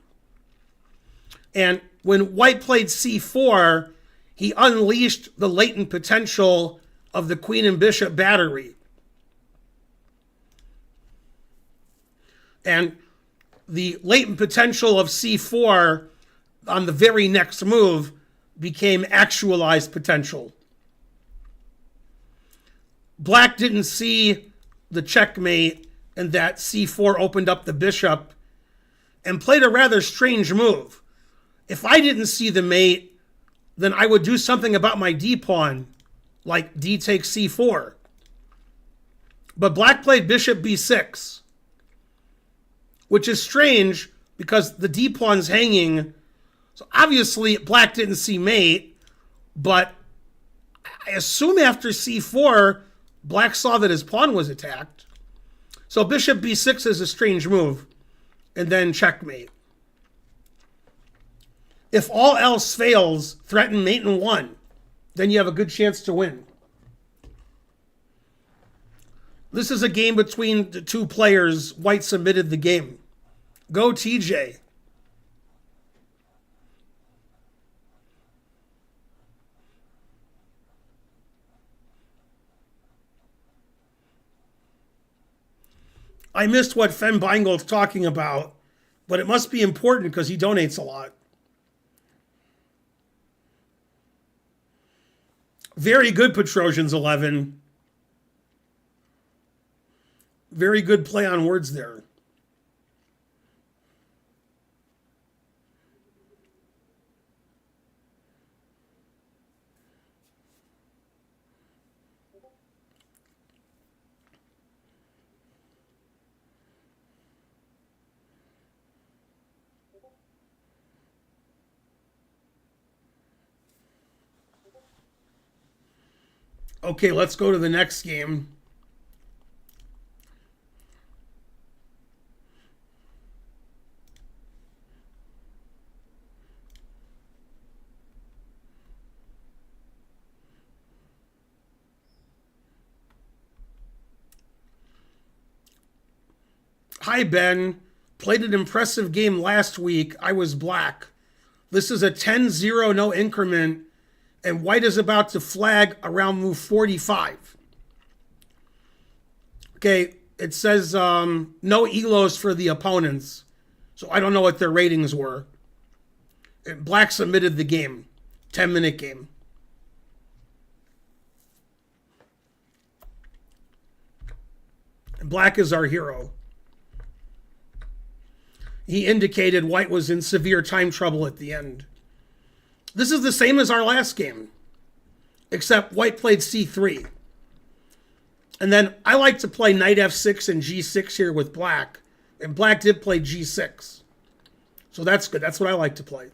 And when white played C4, he unleashed the latent potential of the queen and bishop battery. And the latent potential of C4 on the very next move became actualized potential. Black didn't see the checkmate and that C4 opened up the bishop and played a rather strange move. If I didn't see the mate, then I would do something about my D-pawn, like D takes C4. But black played bishop B6, which is strange because the D-pawn's hanging. So obviously black didn't see mate, but I assume after C4, black saw that his pawn was attacked. So bishop B6 is a strange move, and then checkmate. If all else fails, threaten mate in 1, then you have a good chance to win. This is a game between the two players. White submitted the game. Go TJ. I missed what Fen Beingold's talking about, but it must be important because he donates a lot. Very good, Petrosians 11. Very good play on words there. Okay, let's go to the next game. Hi, Ben. Played an impressive game last week. I was black. This is a 10-0 no increment, and white is about to flag around move 45. Okay, it says no elos for the opponents, so I don't know what their ratings were. And black submitted the game. 10-minute game. Black is our hero. He indicated white was in severe time trouble at the end. This is the same as our last game, except white played c3. And then I like to play knight f6 and g6 here with black, and black did play g6. So that's good. That's what I like to play.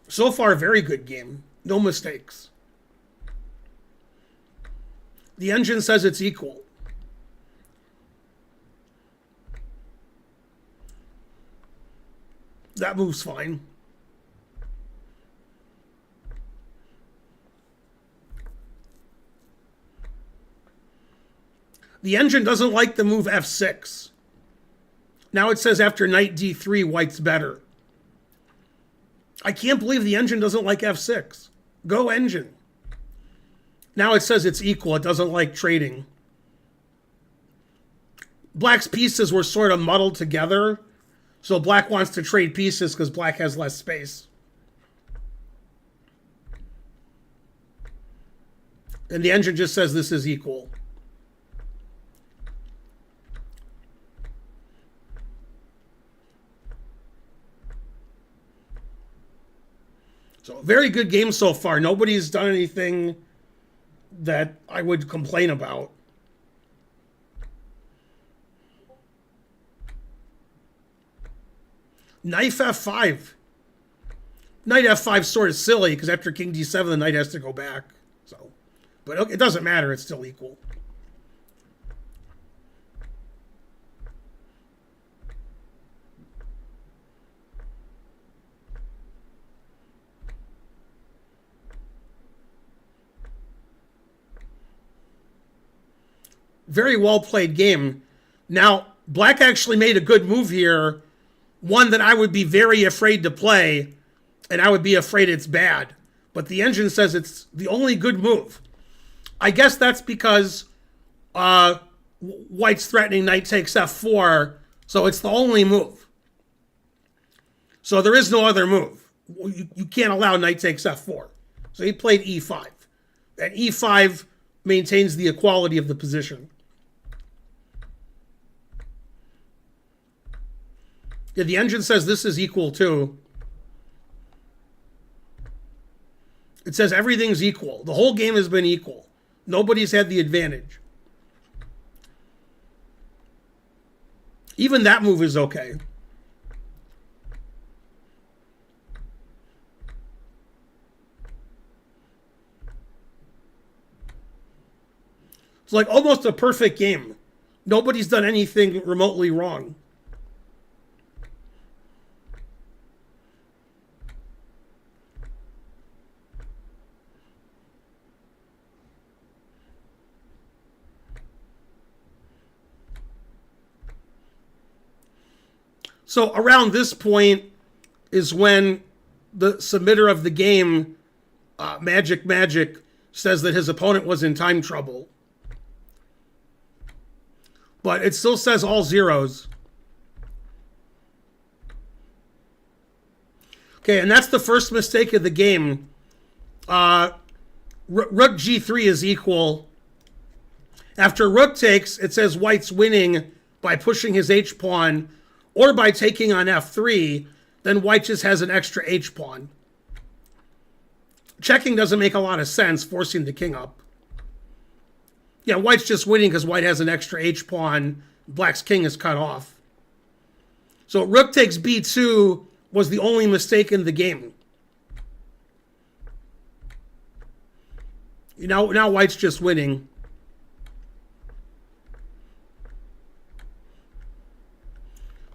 So far, very good game. No mistakes. The engine says it's equal. That move's fine. The engine doesn't like the move f6. Now it says after knight d3, white's better. I can't believe the engine doesn't like f6. Go engine. Now it says it's equal. It doesn't like trading. Black's pieces were sort of muddled together. So black wants to trade pieces because black has less space. And the engine just says this is equal. So very good game so far. Nobody's done anything that I would complain about. Knight f5. Knight f5 is sort of silly because after king d7, the knight has to go back. So, but it doesn't matter. It's still equal. Very well played game. Now, black actually made a good move here. One that I would be very afraid to play, and I would be afraid it's bad. But the engine says it's the only good move. I guess that's because white's threatening knight takes f4, so it's the only move. So there is no other move. You can't allow knight takes f4. So he played e5. And e5 maintains the equality of the position. Yeah, the engine says this is equal too. It says everything's equal. The whole game has been equal. Nobody's had the advantage. Even that move is okay. It's like almost a perfect game. Nobody's done anything remotely wrong. So around this point is when the submitter of the game, Magic, says that his opponent was in time trouble. But it still says all zeros. Okay, and that's the first mistake of the game. Rook g3 is equal. After rook takes, it says white's winning by pushing his h-pawn or by taking on f3, then white just has an extra h-pawn. Checking doesn't make a lot of sense, forcing the king up. Yeah, white's just winning because white has an extra h-pawn. Black's king is cut off. So rook takes b2 was the only mistake in the game. Now white's just winning.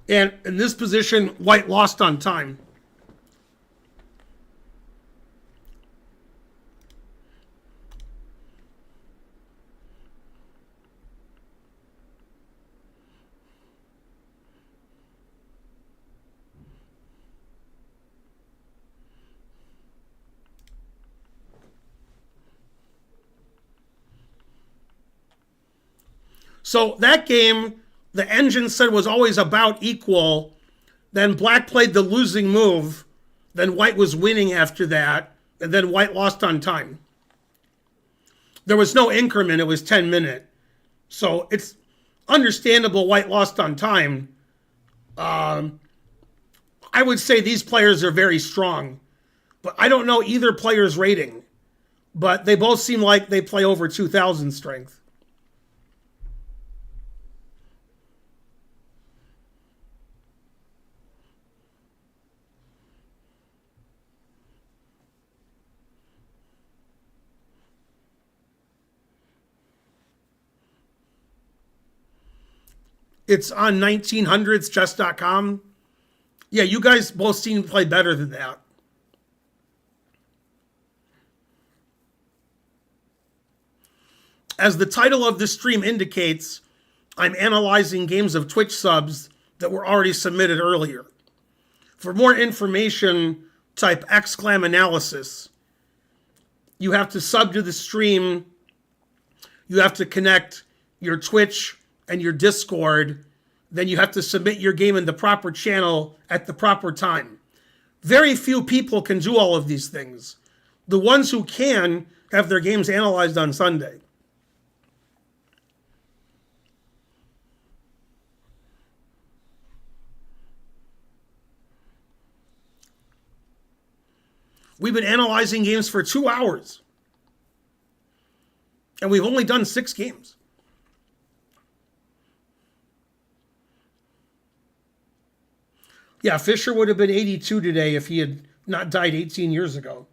And in this position, white lost on time. So that game the engine said was always about equal. Then black played the losing move. Then white was winning after that. And then white lost on time. There was no increment. It was 10-minute. So it's understandable white lost on time. I would say these players are very strong. But I don't know either player's rating. But they both seem like they play over 2,000 strength. It's on 1900chess.com. Yeah, you guys both seem to play better than that. As the title of this stream indicates, I'm analyzing games of Twitch subs that were already submitted earlier. For more information, type !analysis. You have to sub to the stream. You have to connect your Twitch and your Discord. Then you have to submit your game in the proper channel at the proper time. Very few people can do all of these things. The ones who can have their games analyzed on Sunday. We've been analyzing games for 2 hours. And we've only done 6 games. Yeah, Fischer would have been 82 today if he had not died 18 years ago.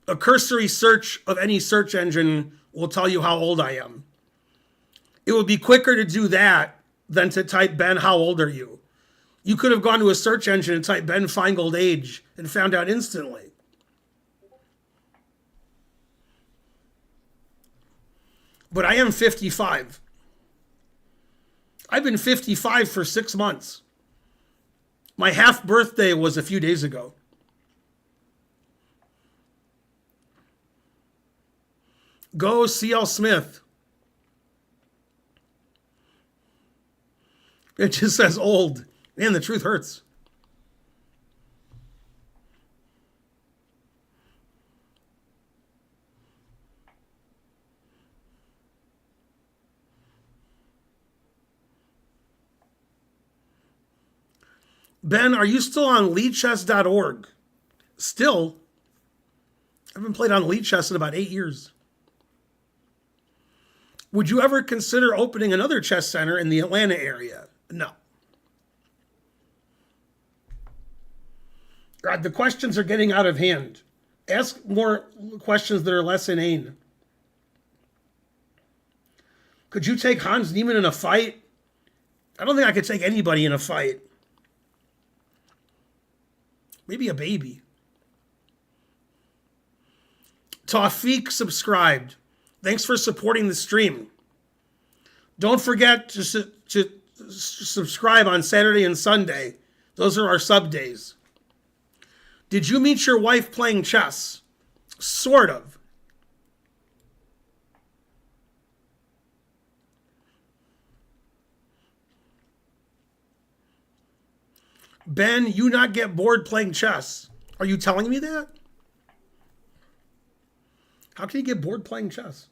A cursory search of any search engine will tell you how old I am. It would be quicker to do that than to type, Ben, how old are you? You could have gone to a search engine and typed Ben Feingold age and found out instantly. But I am 55. I've been 55 for 6 months. My half birthday was a few days ago. Go C.L. Smith. It just says old. Man, the truth hurts. Ben, are you still on leadchess.org? Still? I haven't played on lead chess in about 8 years. Would you ever consider opening another chess center in the Atlanta area? No. God, the questions are getting out of hand. Ask more questions that are less inane. Could you take Hans Niemann in a fight? I don't think I could take anybody in a fight. Maybe a baby. Tawfiq subscribed. Thanks for supporting the stream. Don't forget to subscribe on Saturday and Sunday. Those are our sub days. Did you meet your wife playing chess? Sort of. Ben, you not get bored playing chess. Are you telling me that? How can you get bored playing chess?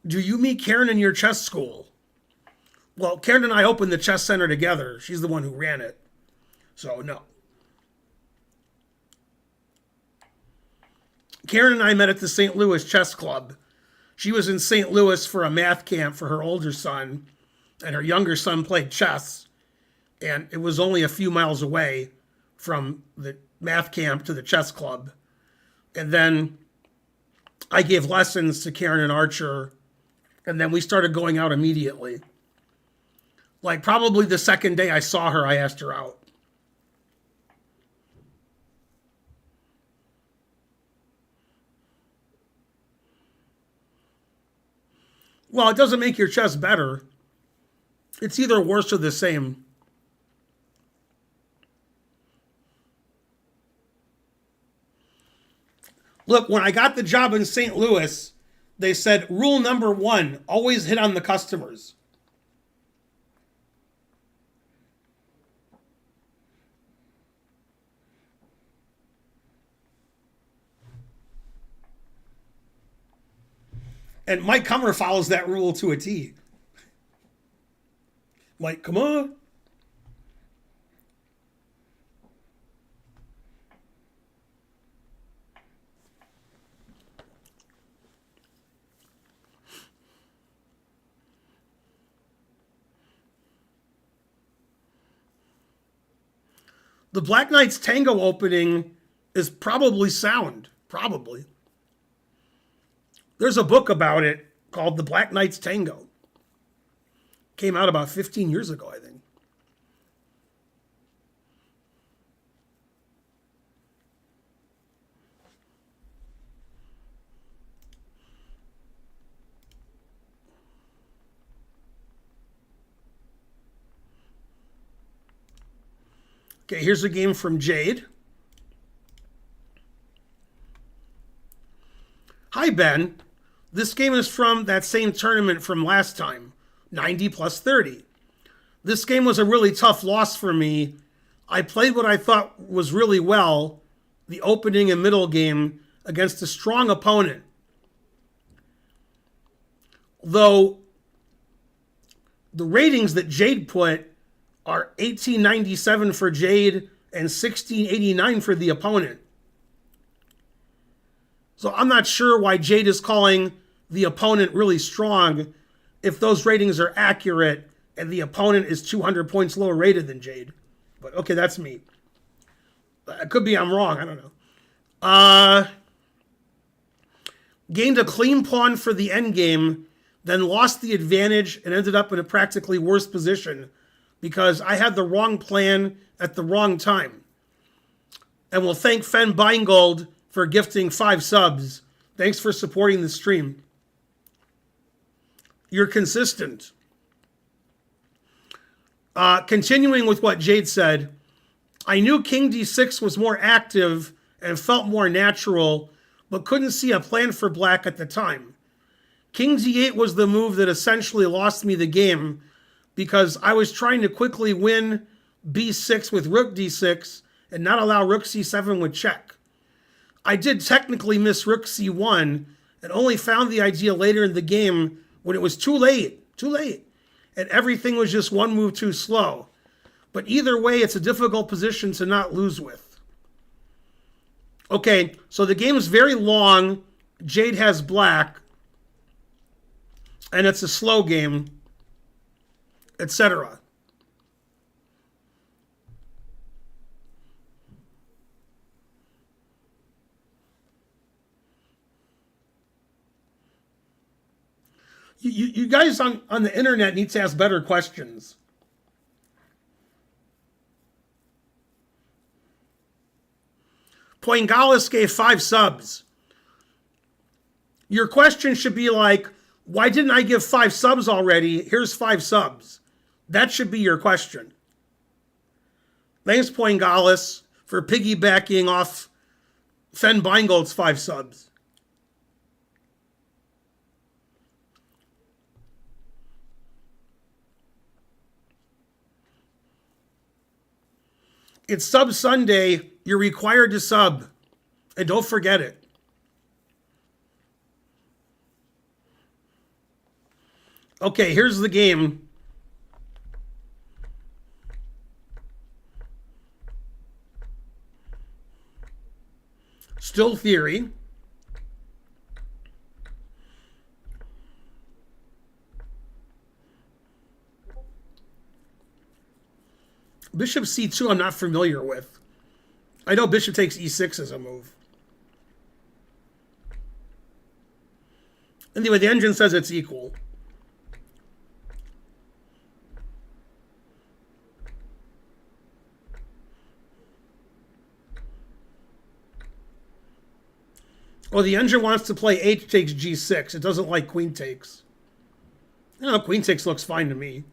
Do you meet Karen in your chess school? Well, Karen and I opened the chess center together. She's the one who ran it. So, no. Karen and I met at the St. Louis Chess Club. She was in St. Louis for a math camp for her older son, and her younger son played chess. And it was only a few miles away from the math camp to the chess club. And then I gave lessons to Karen and Archer, and then we started going out immediately. Like probably the second day I saw her, I asked her out. Well, it doesn't make your chess better. It's either worse or the same. Look, when I got the job in St. Louis, they said, rule number 1, always hit on the customers. And Mike Kummer follows that rule to a T. Mike, come on. The Black Knights Tango opening is probably sound. Probably. There's a book about it called The Black Knights Tango. Came out about 15 years ago, I think. Okay, here's a game from Jade. Hi, Ben. This game is from that same tournament from last time, 90 plus 30. This game was a really tough loss for me. I played what I thought was really well, the opening and middle game, against a strong opponent. Though the ratings that Jade put are 1897 for Jade and 1689 for the opponent. So I'm not sure why Jade is calling the opponent really strong if those ratings are accurate and the opponent is 200 points lower rated than Jade. But okay, that's me. It could be I'm wrong. I don't know. Gained a clean pawn for the endgame, then lost the advantage and ended up in a practically worse position because I had the wrong plan at the wrong time. And we'll thank Fen Beingold for gifting 5 subs. Thanks for supporting the stream. You're consistent. Continuing with what Jade said, I knew King D6 was more active and felt more natural, but couldn't see a plan for black at the time. King D8 was the move that essentially lost me the game because I was trying to quickly win B6 with Rook D6 and not allow Rook C7 with check. I did technically miss Rook C1 and only found the idea later in the game when it was too late, and everything was just one move too slow. But either way, it's a difficult position to not lose with. Okay, so the game is very long. Jade has black, and it's a slow game, etc. You guys on the internet need to ask better questions. Poingalis gave 5 subs. Your question should be like, why didn't I give 5 subs already? Here's 5 subs. That should be your question. Thanks, Poingalis, for piggybacking off Fen Beingold's 5 subs. It's Sub Sunday. You're required to sub. And don't forget it. Okay, here's the game. Still theory. Bishop C2 I'm not familiar with. I know bishop takes E6 as a move. Anyway, the engine says it's equal. Well, the engine wants to play H takes G6. It doesn't like queen takes. No, queen 6 looks fine to me.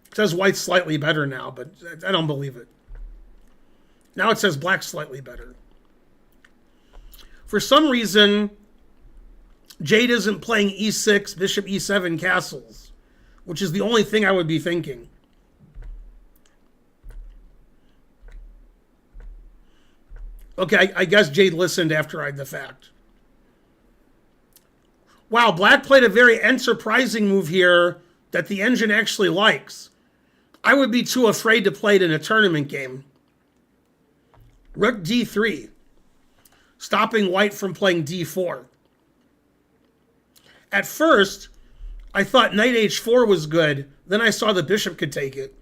It says white's slightly better now, but I don't believe it. Now it says black's slightly better. For some reason, Jade isn't playing e6, bishop e7 castles, which is the only thing I would be thinking. Okay, I guess Jade listened after I had the fact. Wow, black played a very enterprising move here that the engine actually likes. I would be too afraid to play it in a tournament game. Rook d3, stopping white from playing d4. At first, I thought knight h4 was good. Then I saw the bishop could take it.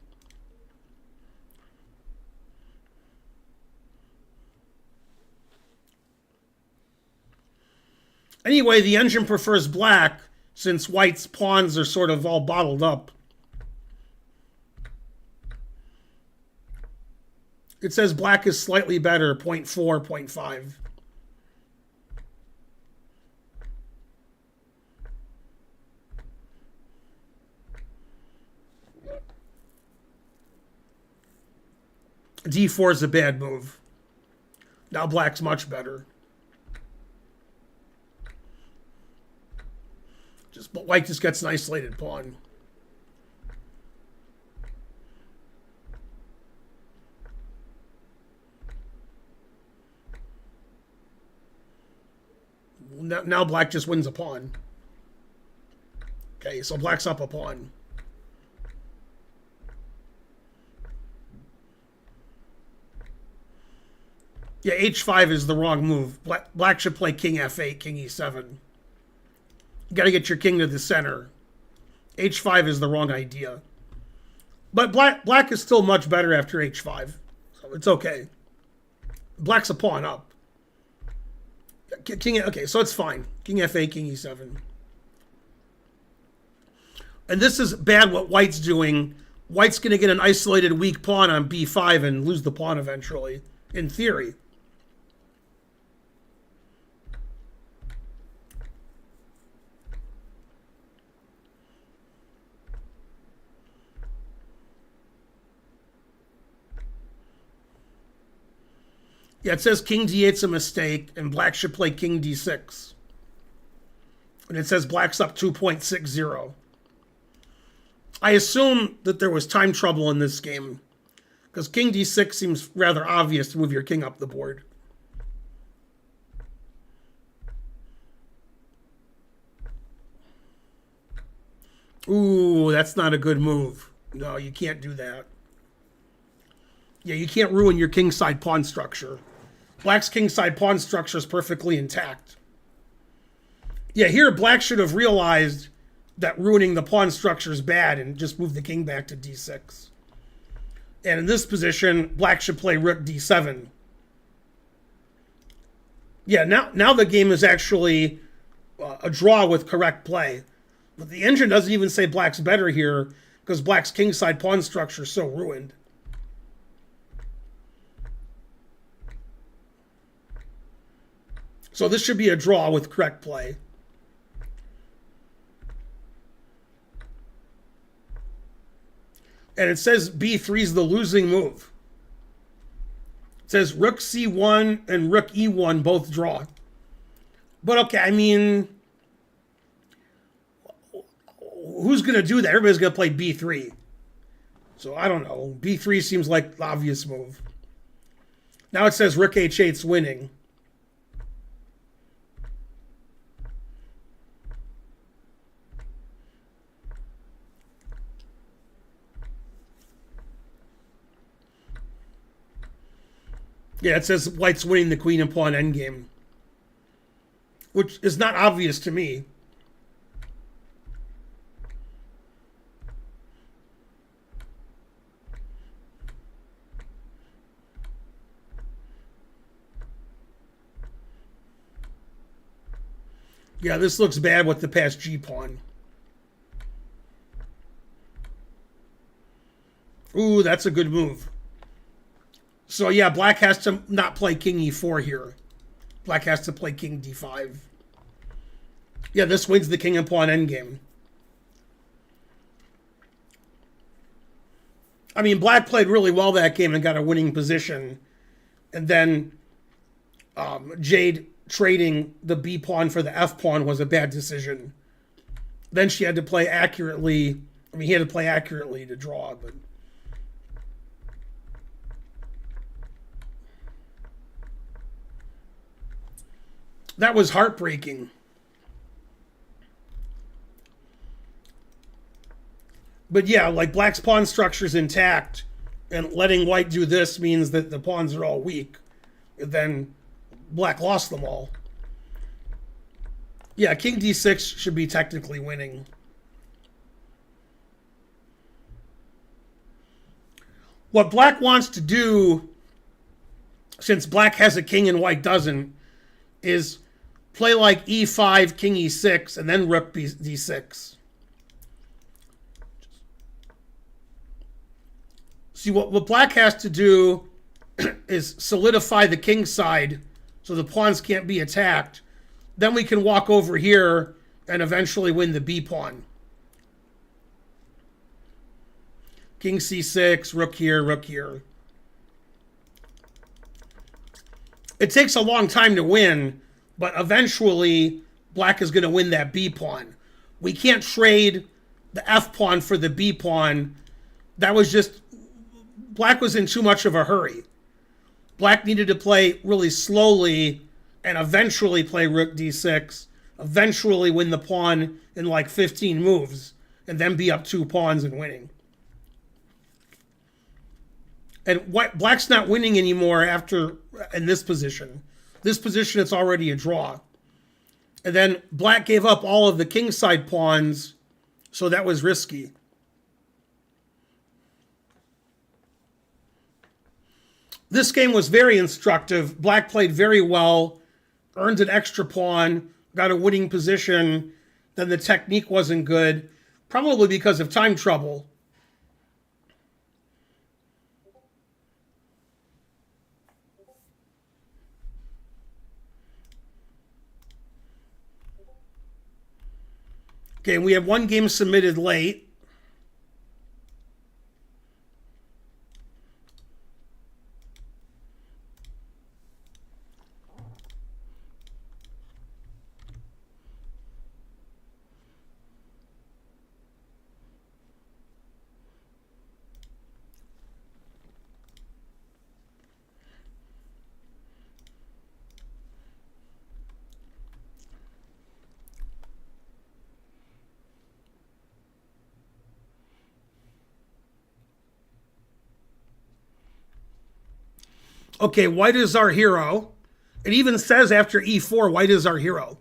Anyway, the engine prefers black since white's pawns are sort of all bottled up. It says black is slightly better, 0.4, 0.5. d4 is a bad move. Now black's much better. White just gets an isolated pawn. Now black just wins a pawn. Okay, so black's up a pawn. Yeah, h5 is the wrong move. Black should play king f8, king e7. You got to get your king to the center. h5 is the wrong idea. But black is still much better after h5. So it's okay. Black's a pawn up. Okay, so it's fine. King f8, king e7. And this is bad what white's doing. White's going to get an isolated weak pawn on b5 and lose the pawn eventually, in theory. Yeah, it says king d8's a mistake, and black should play king d6. And it says black's up 2.60. I assume that there was time trouble in this game, because king d6 seems rather obvious to move your king up the board. Ooh, that's not a good move. No, you can't do that. Yeah, you can't ruin your kingside pawn structure. Black's kingside pawn structure is perfectly intact. Yeah, here black should have realized that ruining the pawn structure is bad and just move the king back to d6. And in this position, black should play rook d7. Yeah, now the game is actually a draw with correct play. But the engine doesn't even say black's better here because black's kingside pawn structure is so ruined. So this should be a draw with correct play. And it says b3 is the losing move. It says rook c1 and rook e1 both draw. But okay, I mean, who's going to do that? Everybody's going to play b3. So I don't know. b3 seems like the obvious move. Now it says rook h8's winning. Yeah, it says white's winning the queen and pawn endgame, which is not obvious to me. Yeah, this looks bad with the passed g-pawn. Ooh, that's a good move. So yeah, black has to not play king e4 here. Black has to play king d5. Yeah, this wins the king and pawn endgame. I mean, black played really well that game and got a winning position. And then Jade trading the B pawn for the F pawn was a bad decision. Then she had to play accurately. I mean, he had to play accurately to draw, but... That was heartbreaking. But yeah, like black's pawn structure's intact, and letting white do this means that the pawns are all weak. And then black lost them all. Yeah, king d6 should be technically winning. What black wants to do, since black has a king and white doesn't, is play like e5, king e6, and then rook d6. See, what black has to do is solidify the king side so the pawns can't be attacked. Then we can walk over here and eventually win the b pawn. King c6, rook here, rook here. It takes a long time to win, but eventually black is going to win that b pawn. We can't trade the f pawn for the b pawn. That was just... Black was in too much of a hurry. Black needed to play really slowly and eventually play rook d6, eventually win the pawn in like 15 moves, and then be up 2 pawns and winning. And black's not winning anymore in this position. This position, it's already a draw. And then black gave up all of the kingside pawns, so that was risky. This game was very instructive. Black played very well, earned an extra pawn, got a winning position. Then the technique wasn't good, probably because of time trouble. Okay, we have one game submitted late. Okay, white is our hero. It even says after e4, white is our hero.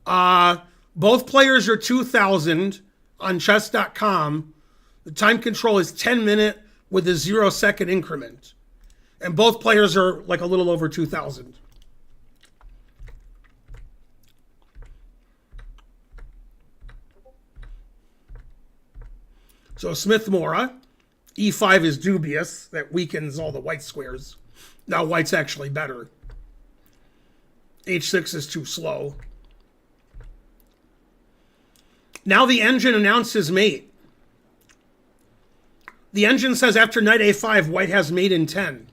Both players are 2,000 on chess.com. The time control is 10 minute with a 0-second increment. And both players are like a little over 2,000. So Smith-Morra, e5 is dubious. That weakens all the white squares. Now white's actually better. h6 is too slow. Now the engine announces mate. The engine says after knight a5, white has mate in 10.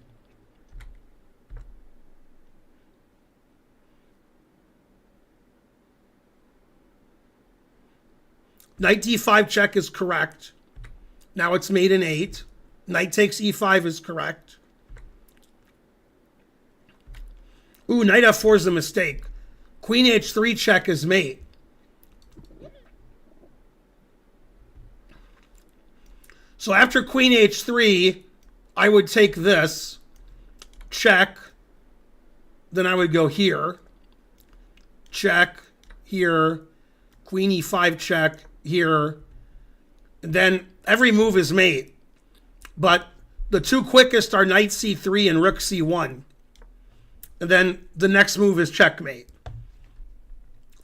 Knight d5 check is correct. Now it's mate in 8. Knight takes e5 is correct. Ooh, knight f4 is a mistake. Queen h3 check is mate. So after queen h3, I would take this, check, then I would go here, check, here, queen e5 check, here, and then every move is mate. But the two quickest are knight c3 and rook c1. And then the next move is checkmate.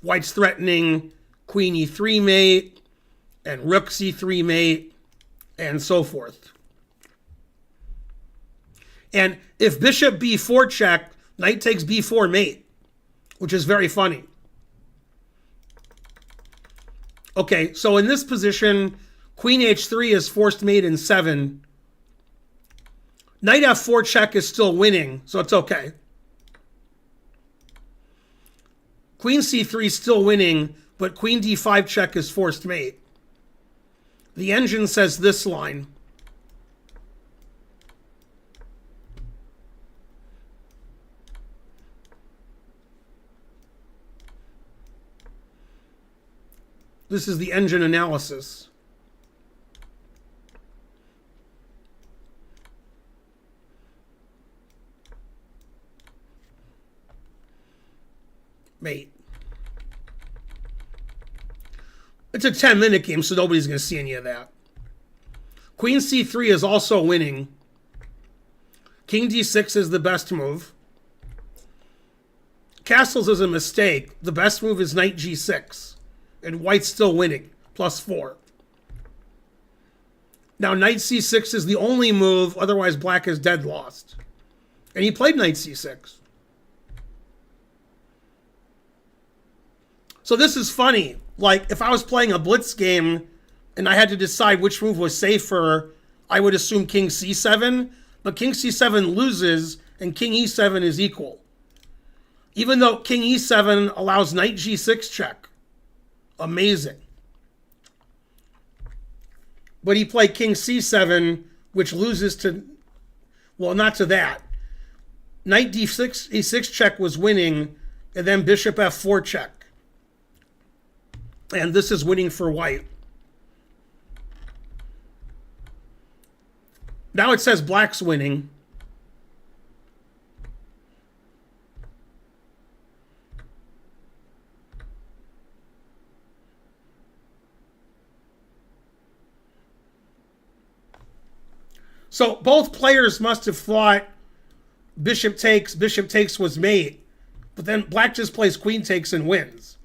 White's threatening queen e3 mate, and rook c3 mate, and so forth. And if bishop b4 check, knight takes b4 mate, which is very funny. Okay, so in this position, queen h3 is forced mate in 7. Knight f4 check is still winning, so it's okay. Queen c3 is still winning, but queen d5 check is forced mate. The engine says this line. This is the engine analysis. Mate. It's a 10-minute game, so nobody's going to see any of that. Queen c3 is also winning. King d6 is the best move. Castles is a mistake. The best move is knight g6. And white's still winning, +4. Now, knight c6 is the only move, otherwise black is dead lost. And he played knight c6. So this is funny. Like, if I was playing a blitz game and I had to decide which move was safer, I would assume king c7. But king c7 loses and king e7 is equal. Even though king e7 allows knight g6 check. Amazing. But he played king c7, which loses to, well, not to that. Knight d6, e6 check was winning, and then bishop f4 check. And this is winning for white. Now it says black's winning. So both players must have thought bishop takes was mate, but then black just plays queen takes and wins.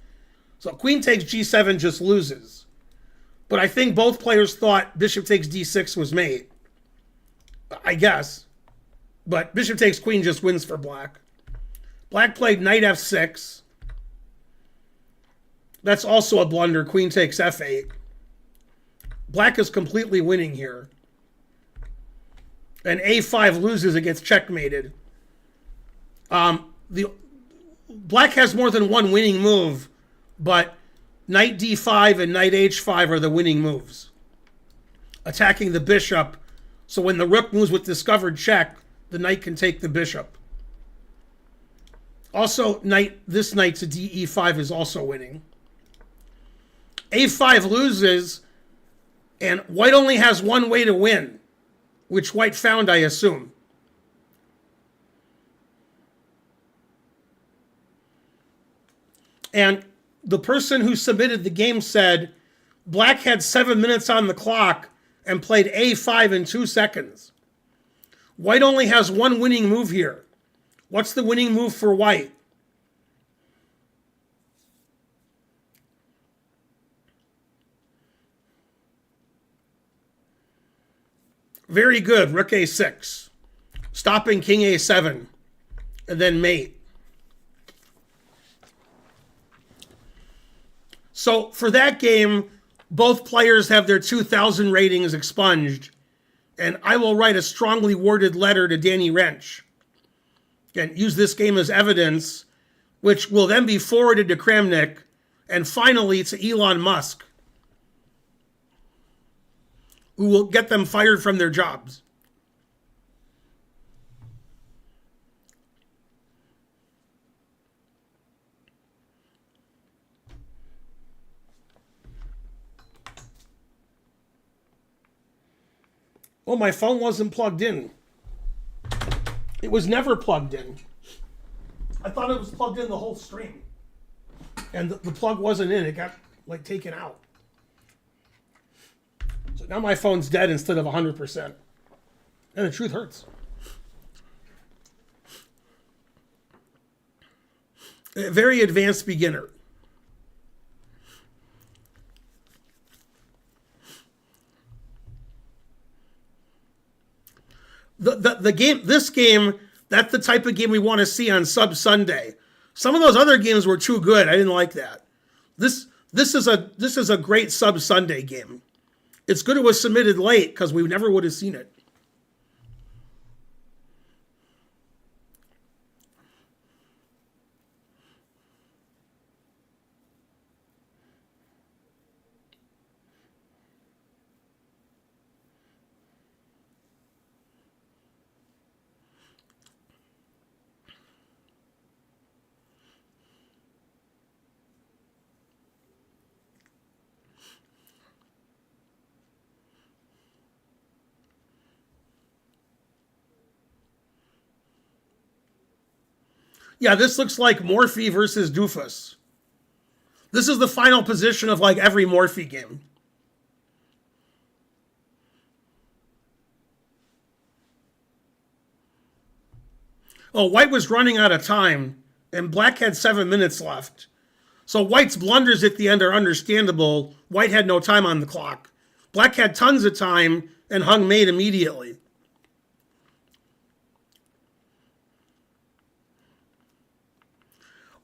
So queen takes g7 just loses. But I think both players thought bishop takes d6 was mate. I guess. But bishop takes queen just wins for black. Black played knight f6. That's also a blunder. Queen takes f8. Black is completely winning here. And a5 loses, it gets checkmated. The black has more than one winning move, but knight d5 and knight h5 are the winning moves. Attacking the bishop, so when the rook moves with discovered check, the knight can take the bishop. Also, this knight to de5 is also winning. a5 loses, and white only has one way to win, which white found, I assume. And the person who submitted the game said, black had 7 minutes on the clock and played a5 in 2 seconds. White only has one winning move here. What's the winning move for white? Very good, rook a6. Stopping king a7. And then mate. So for that game, both players have their 2,000 ratings expunged. And I will write a strongly worded letter to Danny Wrench and use this game as evidence, which will then be forwarded to Kramnik and finally to Elon Musk, who will get them fired from their jobs. Oh, my phone wasn't plugged in. It was never plugged in. I thought it was plugged in the whole stream. And the plug wasn't in. It got, like, taken out. So now my phone's dead instead of 100%. And the truth hurts. A very advanced beginner. This game, that's the type of game we want to see on Sub Sunday. Some of those other games were too good. I didn't like that. This This is a great sub Sunday game. It's good it was submitted late because we never would have seen it. Yeah, this looks like Morphe versus Doofus. This is the final position of like every Morphe game. Oh, White was running out of time, and Black had 7 minutes left. So White's blunders at the end are understandable. White had no time on the clock. Black had tons of time and hung mate immediately.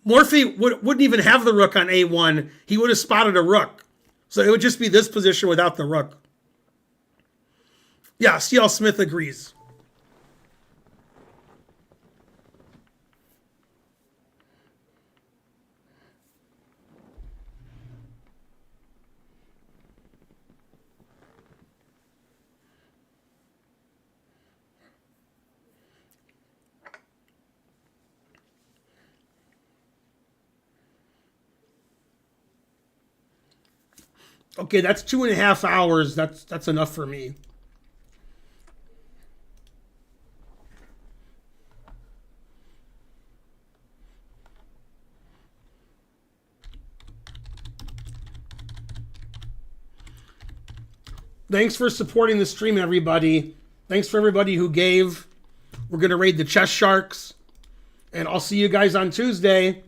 Morphe wouldn't even have the rook on a1. He would have spotted a rook. So it would just be this position without the rook. Yeah, C.L. Smith agrees. Okay, that's 2.5 hours. That's enough for me. Thanks for supporting the stream, everybody. Thanks for everybody who gave. We're going to raid the Chess Sharks. And I'll see you guys on Tuesday.